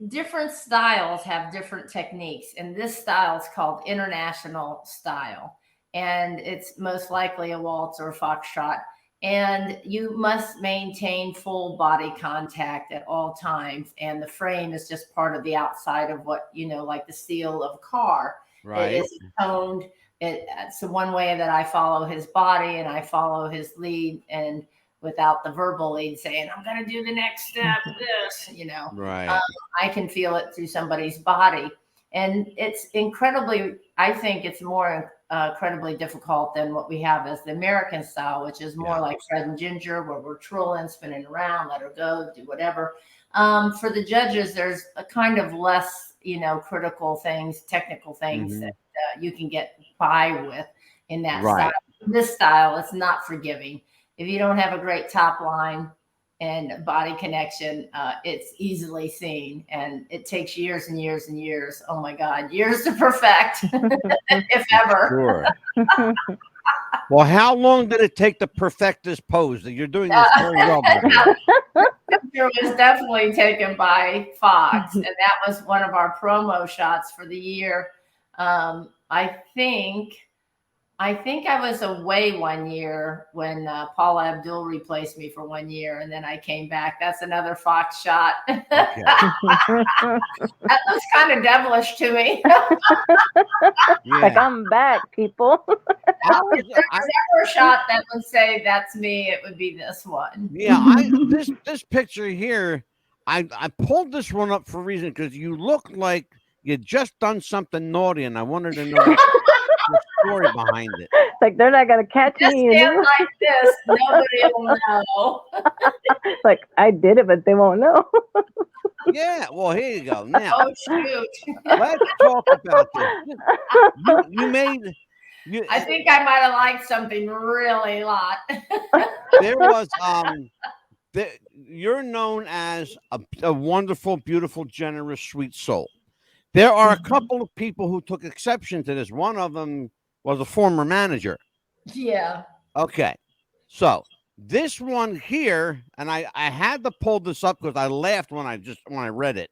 C: different styles have different techniques, and this style is called international style, and it's most likely a waltz or a foxtrot. And you must maintain full body contact at all times, and the frame is just part of the outside of what like the seal of a car.
A: Right.
C: It is toned. It's the one way that I follow his body and I follow his lead, and without the verbal lead saying, I'm going to do the next step, this,
A: Right.
C: I can feel it through somebody's body. And it's I think it's more incredibly difficult than what we have as the American style, which is more like Fred and Ginger, where we're trolling, spinning around, let her go, do whatever. For the judges, there's a kind of less, critical things, technical things that you can get by with in that style. This style is not forgiving. If you don't have a great top line and body connection, it's easily seen, and it takes years and years and years. Oh my God, years to perfect, if ever.
A: Sure. Well, how long did it take to perfect this pose? You're doing this very well.
C: The picture was definitely taken by Fox, and that was one of our promo shots for the year. I think I was away one year when Paula Abdul replaced me for 1 year, and then I came back. That's another Fox shot.
A: Okay.
C: That looks kind of devilish to me.
B: Like, I'm back, people.
C: If there's ever a shot that would say that's me, it would be this one.
A: Yeah, this picture here, I pulled this one up for a reason, because you look like you just done something naughty, and I wanted to know the story behind it.
B: Like, they're not gonna catch
C: Just
B: me.
C: stand like this, nobody will know.
B: Like, I did it, but they won't know.
A: Yeah, well, here you go. Now,
C: Oh shoot!
A: let's talk about this. You made.
C: I think I might have liked something really a lot.
A: There was you're known as a wonderful, beautiful, generous, sweet soul. There are a couple of people who took exception to this. One of them was a former manager.
C: Yeah.
A: Okay, so This one here, and I had to pull this up because I laughed when I read it.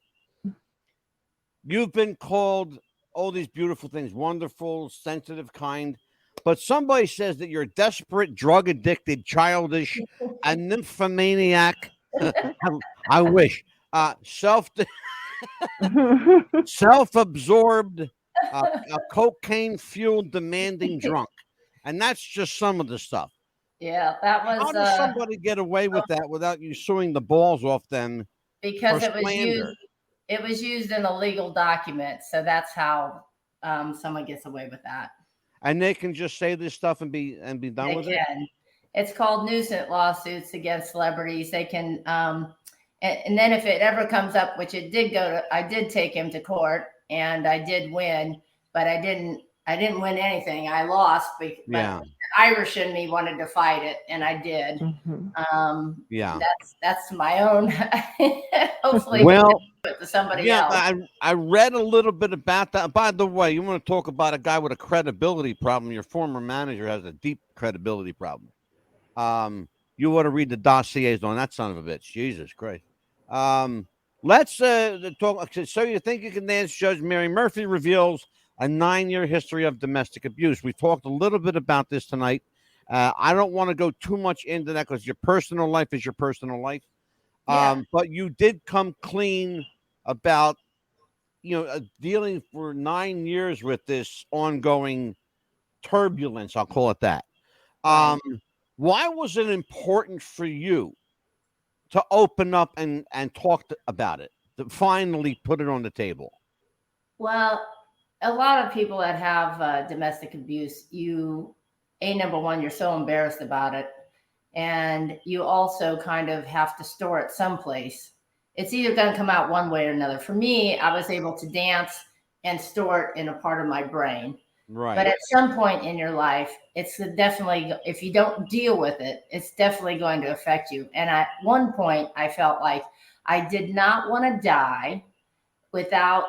A: You've been called all these beautiful things, wonderful, sensitive, kind, but somebody says that you're desperate, drug addicted, childish, a nymphomaniac. I wish. Self-absorbed, a cocaine-fueled, demanding drunk, and that's just some of the stuff.
C: Yeah, that
A: How
C: was
A: does somebody get away with that without you suing the balls off them
C: because
A: for
C: it was
A: slander?
C: used. It was used in a legal document, so that's how someone gets away with that.
A: And they can just say this stuff and be done
C: They
A: with it.
C: can. It's called nuisance lawsuits against celebrities. They can, and then if it ever comes up, which it did go to, I did take him to court and I did win, but I didn't win anything. I lost, but
A: Yeah.
C: the Irish in me wanted to fight it, and I did.
A: Yeah.
C: That's my own. Hopefully,
A: Well,
C: put to somebody
A: yeah,
C: else.
A: I read a little bit about that. By the way, you want to talk about a guy with a credibility problem? Your former manager has a deep credibility problem. You ought to read the dossiers on that son of a bitch. Jesus Christ. Let's talk. So you think you can dance? Judge Mary Murphy reveals a 9-year history of domestic abuse. We talked a little bit about this tonight. I don't want to go too much into that because your personal life is your personal life.
C: Yeah.
A: But you did come clean about, dealing for 9 years with this ongoing turbulence. I'll call it that.
C: Right.
A: Why was it important for you to open up and talk about it, to finally put it on the table?
C: Well, a lot of people that have domestic abuse, number one, you're so embarrassed about it. And you also kind of have to store it someplace. It's either going to come out one way or another. For me, I was able to dance and store it in a part of my brain.
A: Right.
C: But at some point in your life, it's definitely, if you don't deal with it, it's definitely going to affect you. And at one point, I felt like I did not want to die without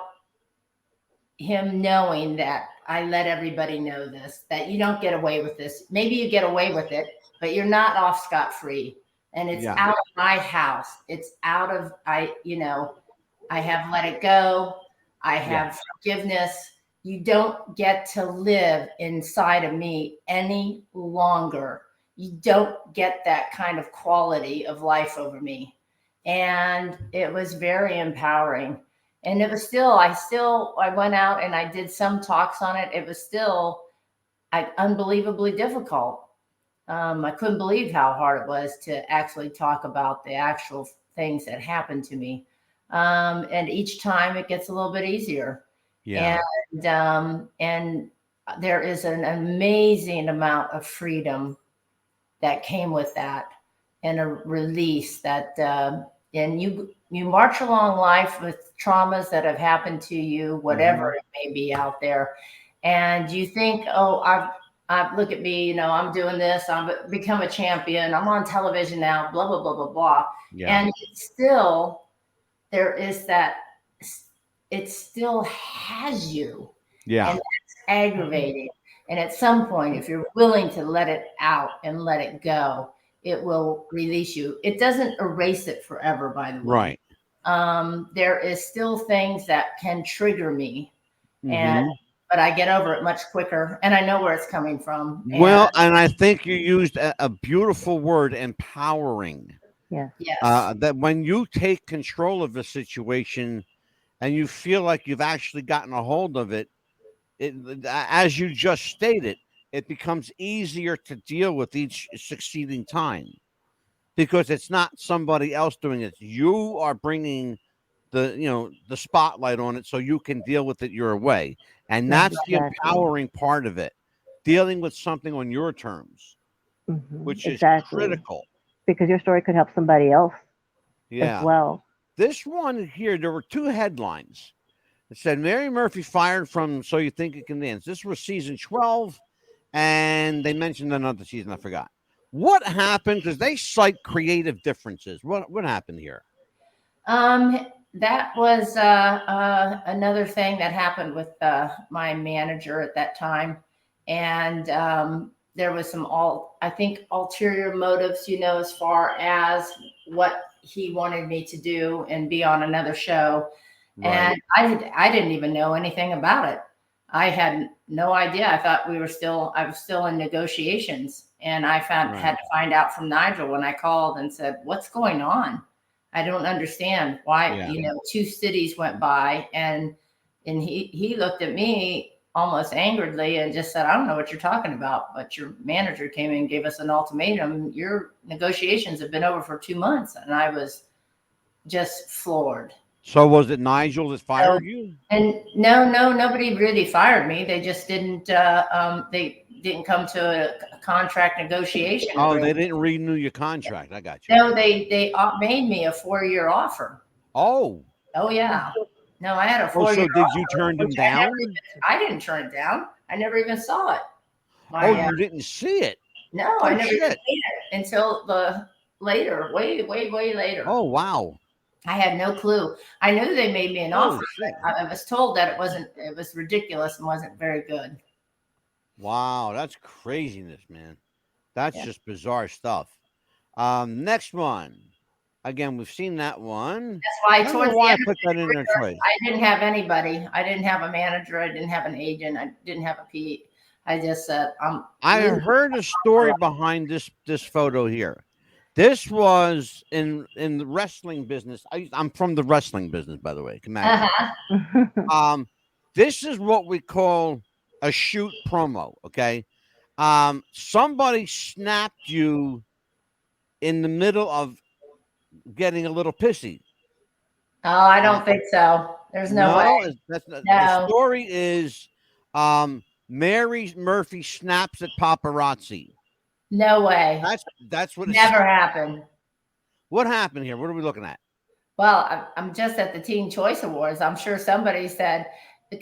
C: him knowing that I let everybody know this, that you don't get away with this. Maybe you get away with it, but you're not off scot-free. And it's out of my house. It's out of, I have let it go. I have forgiveness. You don't get to live inside of me any longer. You don't get that kind of quality of life over me. And it was very empowering. And it was still, I went out and I did some talks on it. It was still unbelievably difficult. I couldn't believe how hard it was to actually talk about the actual things that happened to me. And each time it gets a little bit easier.
A: Yeah.
C: And there is an amazing amount of freedom that came with that, and a release that, and you march along life with traumas that have happened to you, whatever it may be out there. And you think, oh, I look at me, I'm doing this, I've become a champion, I'm on television now, blah, blah, blah, blah, blah.
A: Yeah.
C: And still, there is that, it still has you.
A: Yeah.
C: And that's aggravating. And at some point, if you're willing to let it out and let it go, it will release you. It doesn't erase it forever, by the way.
A: Right.
C: There is still things that can trigger me. But I get over it much quicker, and I know where it's coming from.
A: Well, and I think you used a beautiful word, empowering.
B: Yes.
A: That when you take control of the situation and you feel like you've actually gotten a hold of it, as you just stated, it becomes easier to deal with each succeeding time because it's not somebody else doing it. You are bringing the spotlight on it so you can deal with it your way. And that's the empowering part of it, dealing with something on your terms, which is critical.
B: Because your story could help somebody else
A: as
B: well.
A: This one here, there were 2 headlines. It said, Mary Murphy fired from So You Think You Can Dance. This was season 12, and they mentioned another season, I forgot. What happened? Because they cite creative differences. What happened here?
C: That was another thing that happened with my manager at that time. And there was some ulterior motives, as far as what he wanted me to do and be on another show.
A: Right.
C: And I didn't even know anything about it. I had no idea. I thought I was still in negotiations, and I had to find out from Nigel when I called and said, "What's going on? I don't understand why." 2 cities went by, and he looked at me almost angrily and just said, "I don't know what you're talking about, but your manager came in and gave us an ultimatum. Your negotiations have been over for 2 months." And I was just floored.
A: So was it Nigel that fired you?
C: And no, nobody really fired me. They just didn't. They didn't come to a contract negotiation.
A: Oh,
C: agreement.
A: they didn't renew your contract. I got you.
C: No, they made me a 4-year offer.
A: Oh
C: yeah. No, I had a 4-year.
A: So did you turn them down?
C: I didn't turn it down. I never even saw it.
A: You didn't see it?
C: No, I never even seen it until later, way later.
A: Oh, wow.
C: I had no clue. I knew they made me an offer. I was told that it was ridiculous and wasn't very good.
A: Wow, that's craziness, man. That's just bizarre stuff. Next one. Again, we've seen that one.
C: That's why
A: I put that in there twice.
C: I didn't have anybody. I didn't have a manager. I didn't have an agent. I didn't have a PE. I just said,
A: I heard a story behind this photo here. This was in the wrestling business. I'm from the wrestling business, by the way. This is what we call a shoot promo. Okay. Somebody snapped you in the middle of getting a little pissy.
C: Oh, I don't think so. There's no way.
A: The story is Mary Murphy snaps at paparazzi.
C: No way.
A: That's what
C: never happened.
A: What happened here? What are we looking at?
C: Well, I'm just at the Teen Choice Awards. I'm sure somebody said,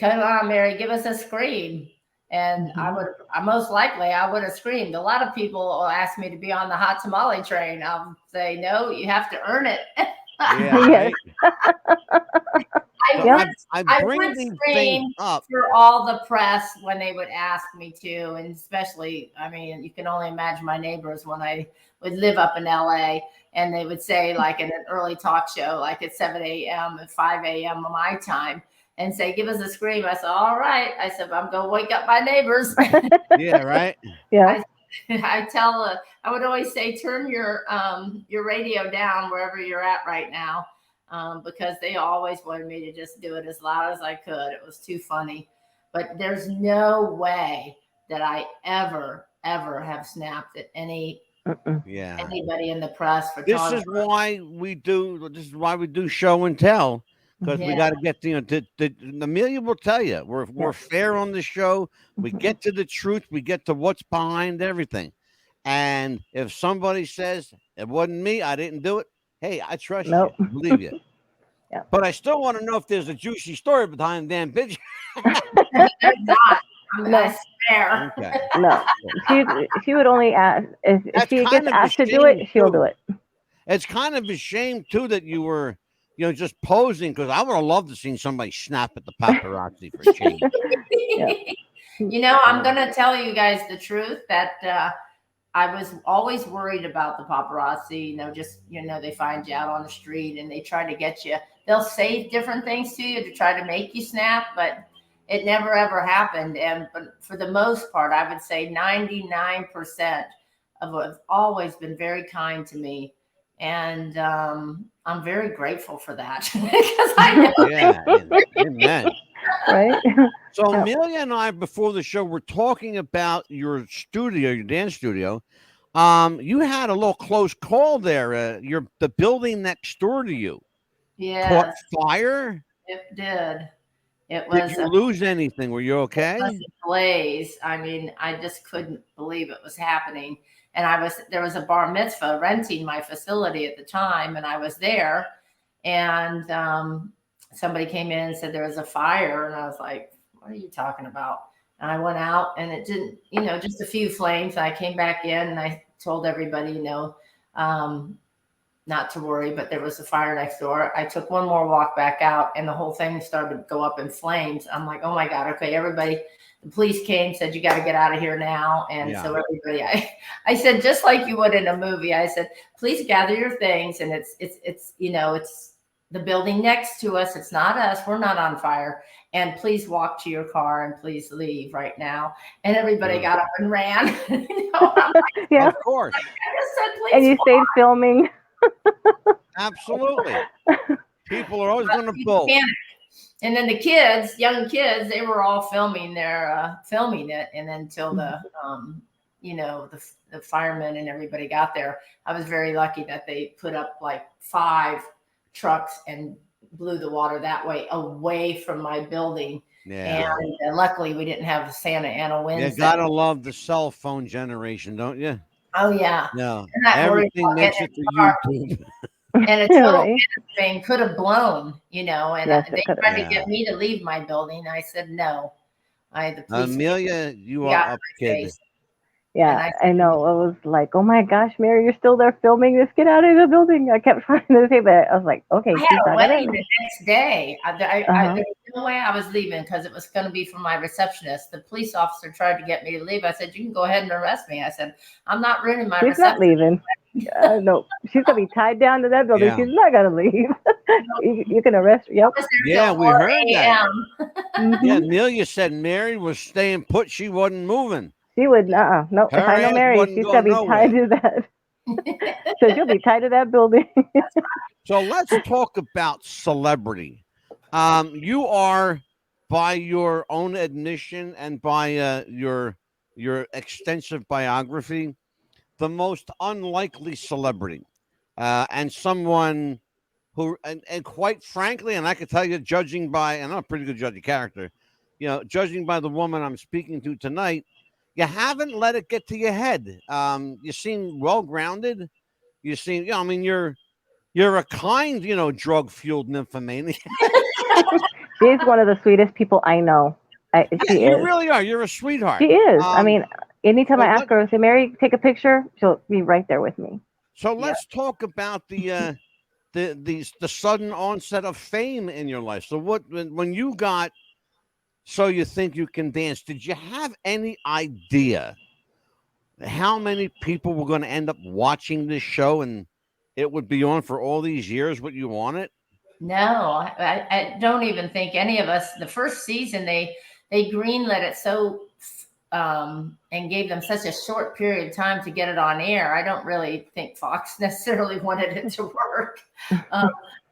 C: "Come on, Mary, give us a scream." And I most likely would have screamed. A lot of people will ask me to be on the hot tamale train. I'll say, "No, you have to earn it."
A: Yeah.
C: I would scream for all the press when they would ask me to, and especially, you can only imagine my neighbors when I would live up in LA, and they would say, like in an early talk show, like at 7 a.m. and 5 a.m. my time, and say, "Give us a scream." I said, "All right." I said, "I'm going to wake up my neighbors."
A: Yeah, right.
B: Yeah.
C: I would always say, "Turn your radio down wherever you're at right now." Because they always wanted me to just do it as loud as I could. It was too funny. But there's no way that I ever have snapped at anybody in the press.
A: This is why we do show and tell, because we got to get Amelia will tell you we're fair on the show. We get to the truth. We get to what's behind everything. And if somebody says it wasn't me, I didn't do it. Hey, I trust you. I believe you.
B: Yeah.
A: But I still want to know if there's a juicy story behind the damn bitch.
C: There's not. I'm not fair.
A: Okay.
B: No. She would only ask if she gets asked to do it, she'll do it.
A: It's kind of a shame too that you were, just posing, because I would have loved to see somebody snap at the paparazzi for a change.
C: I'm going to tell you guys the truth that I was always worried about the paparazzi. They find you out on the street and they try to get you. They'll say different things to you to try to make you snap, but it never ever happened. But for the most part, I would say 99% of have always been very kind to me, and I'm very grateful for that because I know.
A: Yeah, amen.
B: Right.
A: So Amelia and I, before the show, were talking about your studio, your dance studio. You had a little close call there. The building next door to you caught fire.
C: It did. It was.
A: Did you lose anything? Were you okay?
C: It was a blaze. I just couldn't believe it was happening. And there was a bar mitzvah renting my facility at the time, and I was there, and somebody came in and said there was a fire, and I was like, "What are you talking about?" And I went out, and it didn't, just a few flames. I came back in, and I told everybody, not to worry, but there was a fire next door. I took one more walk back out and the whole thing started to go up in flames. I'm like, oh my God, okay, everybody, the police came, said, you got to get out of here now. And so everybody, I said, just like you would in a movie, I said, please gather your things. And it's, it's the building next to us. It's not us. We're not on fire. And please walk to your car and please leave right now. And everybody got up and ran. I'm like,
B: yeah,
A: of course.
C: I just said, please
B: and you
C: walk.
B: stayed filming.
A: Absolutely. People are always going to bolt.
C: And then the kids, young kids, they were all filming it. And then until the firemen and everybody got there, I was very lucky that they put up like 5 trucks and blew the water that way away from my building. Yeah. And luckily we didn't have Santa Ana winds.
A: You gotta love the cell phone generation, don't you?
C: Oh yeah.
A: No. Everything makes it to YouTube.
C: And a total thing could have blown, and
B: Yes,
C: they tried to get me to leave my building. I said no.
A: Amelia, you are up, kid.
B: Yeah, I know. I was like, oh my gosh, Mary, you're still there filming this. Get out of the building. I kept trying to say, but I was like, okay.
C: I had a wedding the next day. There was no way I was leaving because it was going to be for my receptionist. The police officer tried to get me to leave. I said, you can go ahead and arrest me. I said, I'm not ruining my reception.
B: She's not leaving. No, she's going to be tied down to that building. Yeah. She's not going to leave. You can arrest her. Yep.
A: Yeah, we heard that.
B: Mm-hmm.
A: Yeah, Amelia said Mary was staying put. She wasn't moving.
B: She would no. If I know Mary, she's gonna be tied to that. So she'll be tied to that building.
A: So let's talk about celebrity. You are, by your own admission and by your extensive biography, the most unlikely celebrity, and someone who, and quite frankly, and I can tell you, judging by, and I'm a pretty good judge of character, judging by the woman I'm speaking to tonight. You haven't let it get to your head. You seem well-grounded. You seem, I mean, you're a kind, drug-fueled nymphomaniac.
B: She's one of the sweetest people I know.
A: You really are. You're a sweetheart.
B: She is. I mean, anytime I ask her, I say, Mary, take a picture. She'll be right there with me.
A: So let's talk about the sudden onset of fame in your life. So when you got So You Think You Can Dance, did you have any idea how many people were going to end up watching this show and it would be on for all these years what you wanted?
C: No, I don't even think any of us, the first season, they greenlit it so and gave them such a short period of time to get it on air. I don't really think Fox necessarily wanted it to work.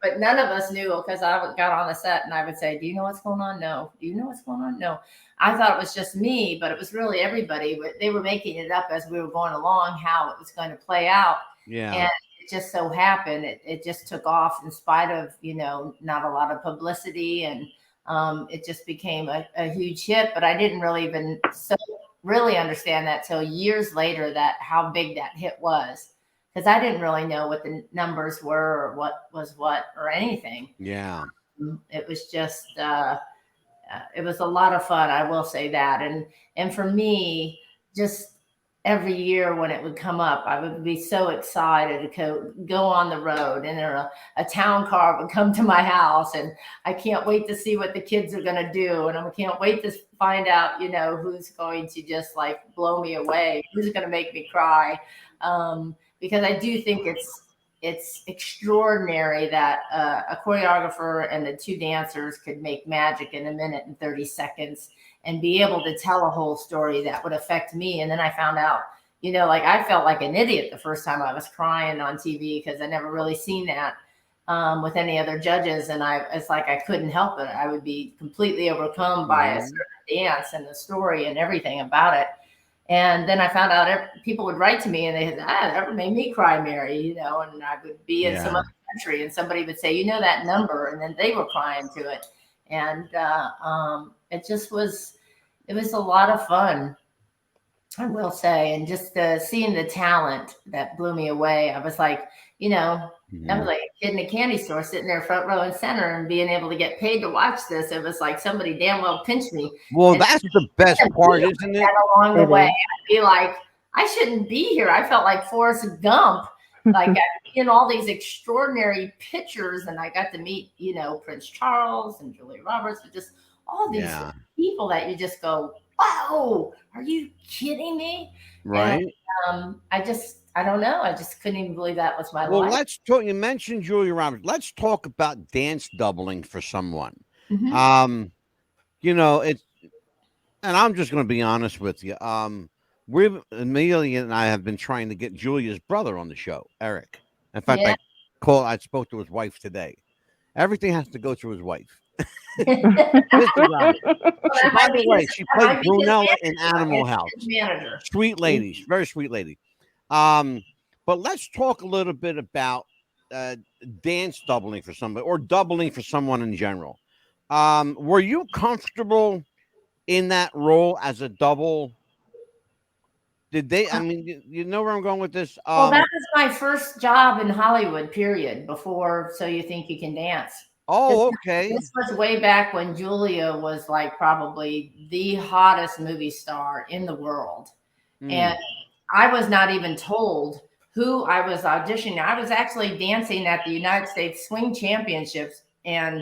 C: But none of us knew, because I got on the set and I would say, do you know what's going on? No. Do you know what's going on? No. I thought it was just me, but it was really everybody. They were making it up as we were going along, how it was going to play out.
A: Yeah.
C: And it just so happened, it just took off in spite of, not a lot of publicity. And it just became a huge hit. But I didn't really even really understand that till years later, that how big that hit was. Because I didn't really know what the numbers were or what was what or anything.
A: Yeah.
C: It was just, it was a lot of fun. I will say that. And for me, just every year when it would come up, I would be so excited to go on the road, and a town car would come to my house, and I can't wait to see what the kids are going to do. And I can't wait to find out, who's going to just like blow me away, who's going to make me cry. Because I do think it's extraordinary that a choreographer and the 2 dancers could make magic in a minute and 30 seconds and be able to tell a whole story that would affect me. And then I found out, I felt like an idiot the first time I was crying on TV, because I never really seen that with any other judges. And it's like I couldn't help it. I would be completely overcome by a certain dance and the story and everything about it. And then I found out people would write to me and they said, that made me cry, Mary, and I would be in some other country and somebody would say, that number, and then they were crying to it. And it was a lot of fun, I will say. And just seeing the talent that blew me away. I was like, I was like a kid in a candy store sitting there front row and center and being able to get paid to watch this. It was like somebody damn well pinched me.
A: Well, that's the best part, isn't it?
C: Along the way, I'd be like, I shouldn't be here. I felt like Forrest Gump, like in all these extraordinary pictures, and I got to meet, Prince Charles and Julia Roberts, but just all these people that you just go, wow, are you kidding me?
A: Right.
C: And I don't know. I just couldn't even believe that was my
A: Well,
C: life.
A: let's talk. You mentioned Julia Roberts. Let's talk about dance doubling for someone.
C: Mhm.
A: It's, and I'm just going to be honest with you. Amelia and I have been trying to get Julia's brother on the show, Eric. In fact,
C: Yeah.
A: I spoke to his wife today. Everything has to go through his wife.
C: Well,
A: By the way, she played
C: might be his
A: Brunella
C: manager,
A: in Animal House.
C: his manager.
A: Sweet lady, very sweet lady. But let's talk a little bit about dance doubling for somebody, or doubling for someone in general. Were you comfortable in that role as a double? Did they? I mean, you know where I'm going with this.
C: Well, that was my first job in Hollywood, period, before So You Think You Can Dance.
A: Oh, okay.
C: This was way back when Julia was like probably the hottest movie star in the world. And I was not even told who I was auditioning. I was actually dancing at the United States Swing Championships, and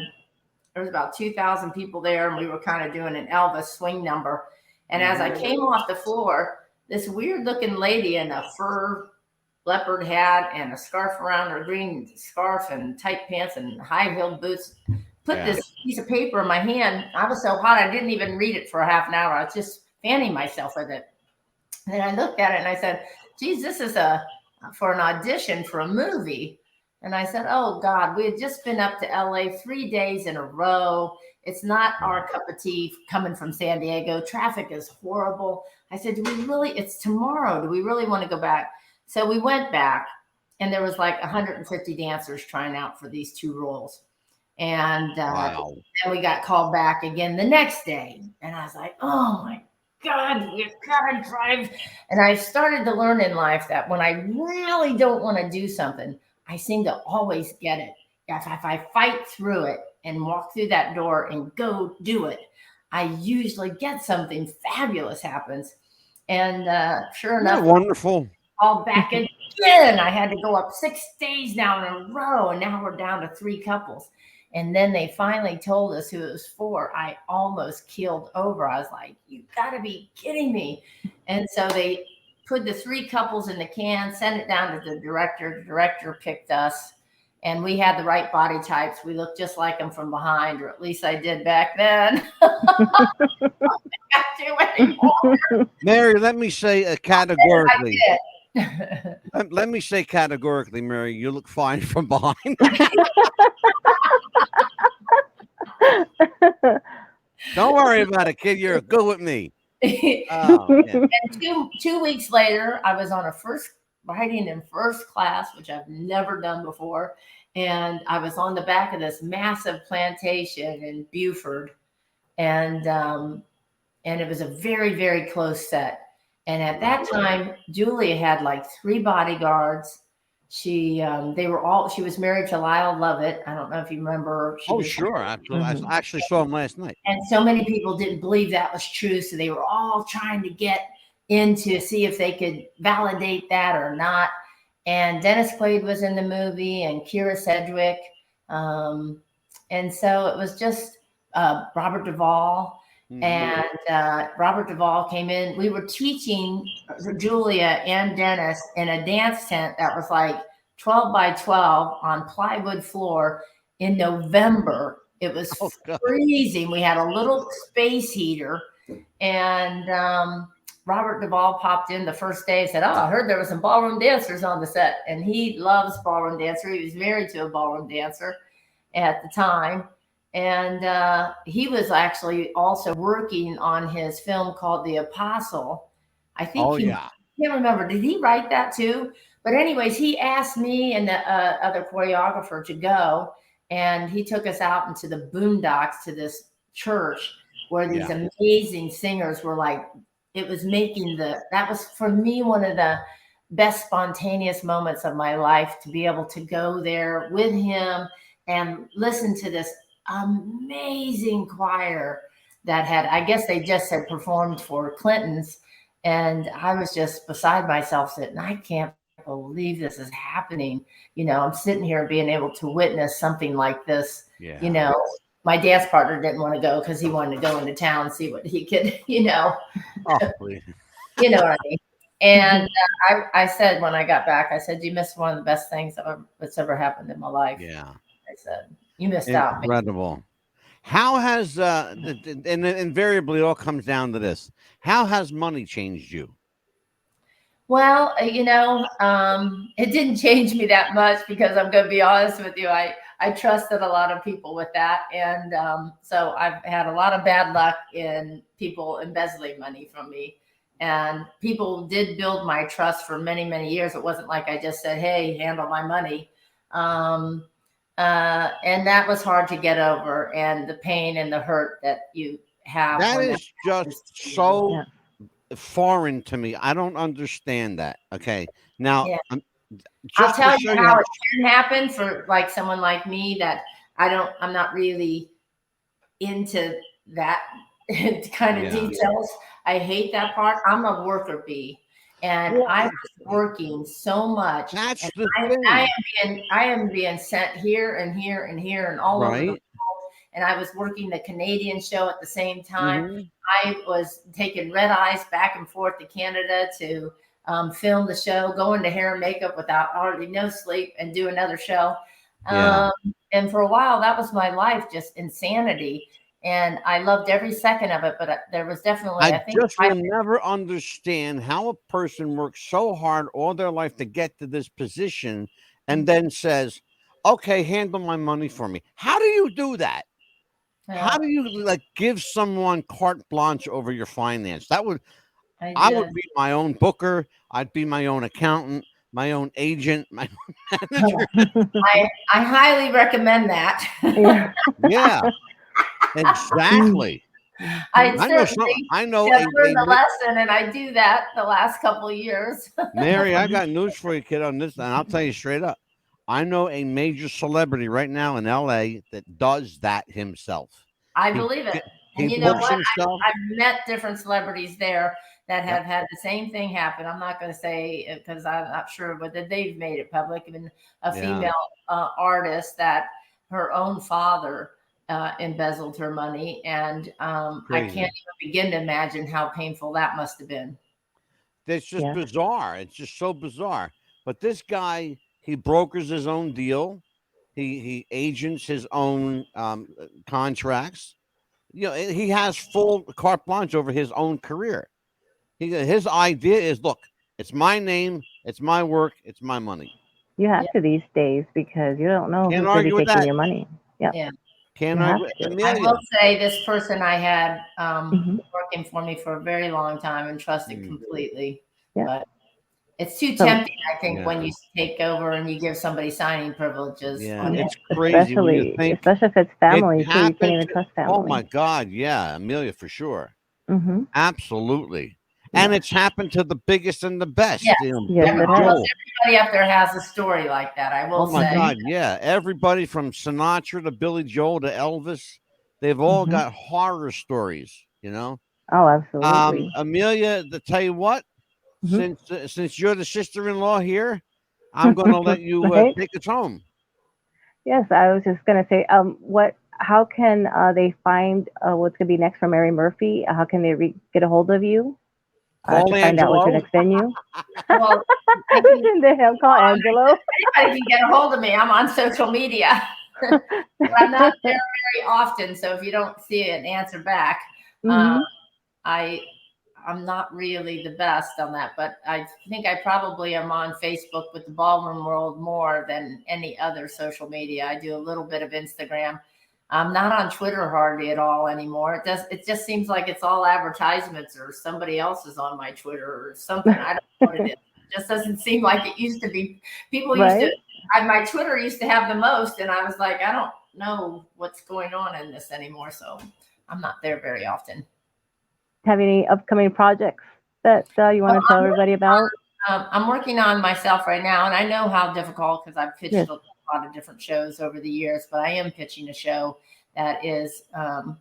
C: there was about 2,000 people there, and we were kind of doing an Elvis swing number. And as I came off the floor, this weird looking lady in a fur leopard hat and a scarf around her, green scarf and tight pants and high-heeled boots, put this piece of paper in my hand. I was so hot, I didn't even read it for a half an hour. I was just fanning myself with it. And then I looked at it and I said, geez, this is for an audition for a movie. And I said, oh God, we had just been up to LA 3 days in a row. It's not our cup of tea coming from San Diego. Traffic is horrible. I said, it's tomorrow. Do we really want to go back? So we went back, and there was like 150 dancers trying out for these two roles. And then we got called back again the next day. And I was like, oh my God, we've got to drive. And I started to learn in life that when I really don't want to do something, I seem to always get it. If I fight through it and walk through that door and go do it, I usually get something fabulous happens. And sure enough,
A: wonderful.
C: All back again. I had to go up 6 days now in a row, and now we're down to 3 couples. And then they finally told us who it was for. I almost keeled over. I was like, you got to be kidding me. And so they put the 3 couples in the can, sent it down to the director. The director picked us, and we had the right body types. We looked just like them from behind, or at least I did back then. I can't do anymore.
A: Mary, let me say categorically. Let me say categorically, Mary, you look fine from behind. Don't worry about it, kid. You're good with me.
C: And 2 weeks later, I was on riding in first class, which I've never done before. And I was on the back of this massive plantation in Beaufort. And it was a very, very close set. And at that time, Julia had like 3 bodyguards. She was married to Lyle Lovett. I don't know if you remember.
A: Sure. Absolutely. I actually saw him last night.
C: And so many people didn't believe that was true. So they were all trying to get in to see if they could validate that or not. And Dennis Quaid was in the movie, and Kira Sedgwick. And so it was just Robert Duvall. And Robert Duvall came in. We were teaching Julia and Dennis in a dance tent that was like 12 by 12 on plywood floor in November. It was freezing. We had a little space heater, and Robert Duvall popped in the first day and said, oh, I heard there were some ballroom dancers on the set. And he loves ballroom dancer. He was married to a ballroom dancer at the time. And he was actually also working on his film called The Apostle. I think I can't remember. Did he write that too? But anyways, he asked me and the other choreographer to go, and he took us out into the boondocks to this church where these amazing singers were like, it was that was for me one of the best spontaneous moments of my life, to be able to go there with him and listen to this amazing choir that I guess they just had performed for Clinton's. And I was just beside myself sitting, I can't believe this is happening. I'm sitting here being able to witness something like this.
A: Yeah.
C: My dance partner didn't want to go because he wanted to go into town and see what he could,
A: Oh, please.
C: you know what I mean? And I said, when I got back, I said, you missed one of the best things that's ever happened in my life.
A: Yeah.
C: I said, you missed out.
A: Incredible. How has and invariably it all comes down to this. How has money changed you?
C: Well, it didn't change me that much, because I'm going to be honest with you. I trusted a lot of people with that. And so I've had a lot of bad luck in people embezzling money from me. And people did build my trust for many, many years. It wasn't like I just said, hey, handle my money. And that was hard to get over, and the pain and the hurt that you have.
A: That is just so foreign to me. I don't understand that. Okay. Now,
C: I'll tell you how it can happen for like someone like me, that I'm not really into that kind of details. I hate that part. I'm a worker bee, and I was working so much.
A: That's
C: and
A: the thing.
C: I am being sent here and here and here and all over the world. And I was working the Canadian show at the same time. I was taking red eyes back and forth to Canada to film the show, going to hair and makeup without hardly no sleep, and do another show. And for a while, that was my life, just insanity. And I loved every second of it, but there was definitely, I think,
A: will never understand how a person works so hard all their life to get to this position and then says, okay, handle my money for me. How do you do that? How do you give someone carte blanche over your finance? I would be my own booker. I'd be my own accountant, my own agent, my own manager.
C: I highly recommend that.
A: Yeah. Exactly.
C: I
A: know
C: learned the lesson, and I do that the last couple of years.
A: Mary, I got news for you, kid, on this, and I'll tell you straight up. I know a major celebrity right now in LA that does that himself.
C: I believe it. And you know what? I've met different celebrities there that have had the same thing happen. I'm not going to say, because I'm not sure, but that they've made it public. Even a female artist that her own father embezzled her money, and I can't even begin to imagine how painful that must have been.
A: It's just bizarre. It's just so bizarre. But this guy, he brokers his own deal. He agents his own contracts. He has full carte blanche over his own career. His idea is, look, it's my name, it's my work, it's my money.
B: You have to these days, because you don't know who's going to be taking your money. Yeah.
C: I will say, this person I had working for me for a very long time and trusted completely. But it's too tempting, I think, when you take over and you give somebody signing privileges.
A: It's crazy.
B: Especially if it's family, so you can't even trust family.
A: Oh my God, yeah, Amelia, for sure. Absolutely. And it's happened to the biggest and the best.
C: Everybody up there has a story like that, I will say.
A: Oh my God, yeah. Everybody from Sinatra to Billy Joel to Elvis, they've all got horror stories,
B: Oh, absolutely.
A: Amelia, to tell you what, since you're the sister-in-law here, I'm going to let you take us home.
B: Yes, I was just going to say, how can they find what's going to be next for Mary Murphy? How can they get a hold of you? To find out what your next venue.
C: Well,
B: they have call Angelo.
C: Anybody can get a hold of me. I'm on social media. But I'm not there very often, so if you don't see an answer back, I'm not really the best on that. But I think I probably am on Facebook with the ballroom world more than any other social media. I do a little bit of Instagram. I'm not on Twitter hardly at all anymore. It just seems like it's all advertisements, or somebody else is on my Twitter or something. I don't know what it is. It just doesn't seem like it used to be. People used to, my Twitter used to have the most, and I was like, I don't know what's going on in this anymore. So I'm not there very often.
B: Have any upcoming projects that you want to tell everybody about?
C: I'm working on myself right now, and I know how difficult, because I've pitched a lot of different shows over the years, but I am pitching a show that is a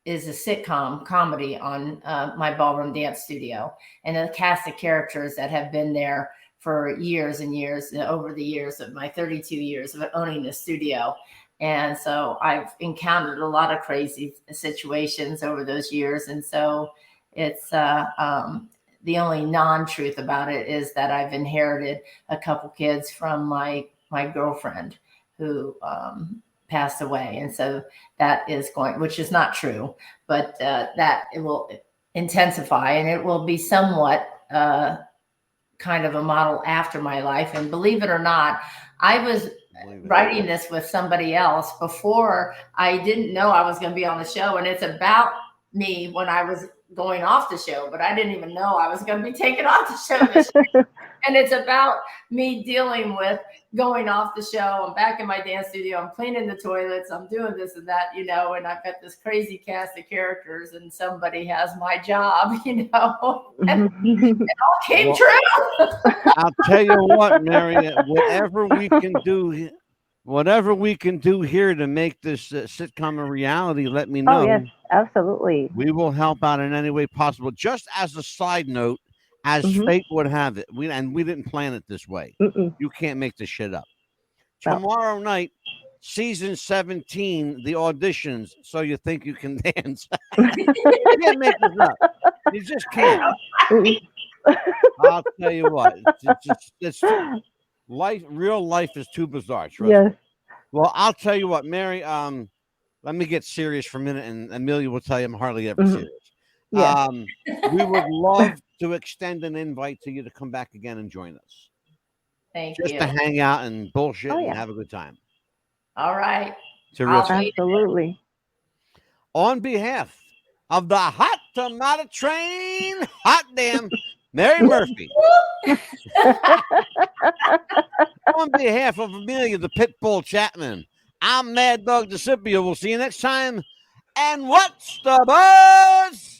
C: sitcom comedy on my ballroom dance studio, and a cast of characters that have been there for years and years, over the years of my 32 years of owning the studio. And so I've encountered a lot of crazy situations over those years. And so it's the only non-truth about it is that I've inherited a couple kids from my girlfriend who passed away. And so that is going, which is not true, but that it will intensify, and it will be somewhat kind of a model after my life. And believe it or not, I was writing this with somebody else before. I didn't know I was going to be on the show, and it's about me when I was going off the show, but I didn't even know I was going to be taken off the show. And it's about me dealing with going off the show. I'm back in my dance studio. I'm cleaning the toilets. I'm doing this and that, and I've got this crazy cast of characters, and somebody has my job, and it all came true.
A: I'll tell you what, Mary, whatever we can do here to make this sitcom a reality, let me know.
B: Oh, yes, absolutely.
A: We will help out in any way possible. Just as a side note, as fate would have it, we didn't plan it this way. You can't make this shit up. Tomorrow night, season 17, the auditions, So You Think You Can Dance. You can't make this up. You just can't. I'll tell you what. It's life. Real life is too bizarre. Yes. Well, I'll tell you what, Mary. Let me get serious for a minute, and Amelia will tell you I'm hardly ever serious. Yeah. We would love to extend an invite to you to come back again and join us.
C: Thank you.
A: Just to hang out and bullshit and have a good time.
C: All right.
B: Absolutely.
A: On behalf of the Hot Tomato Train, hot damn, Mary Murphy. On behalf of Amelia, the Pitbull Chapman, I'm Mad Dog DeCipio. We'll see you next time. And what's the buzz?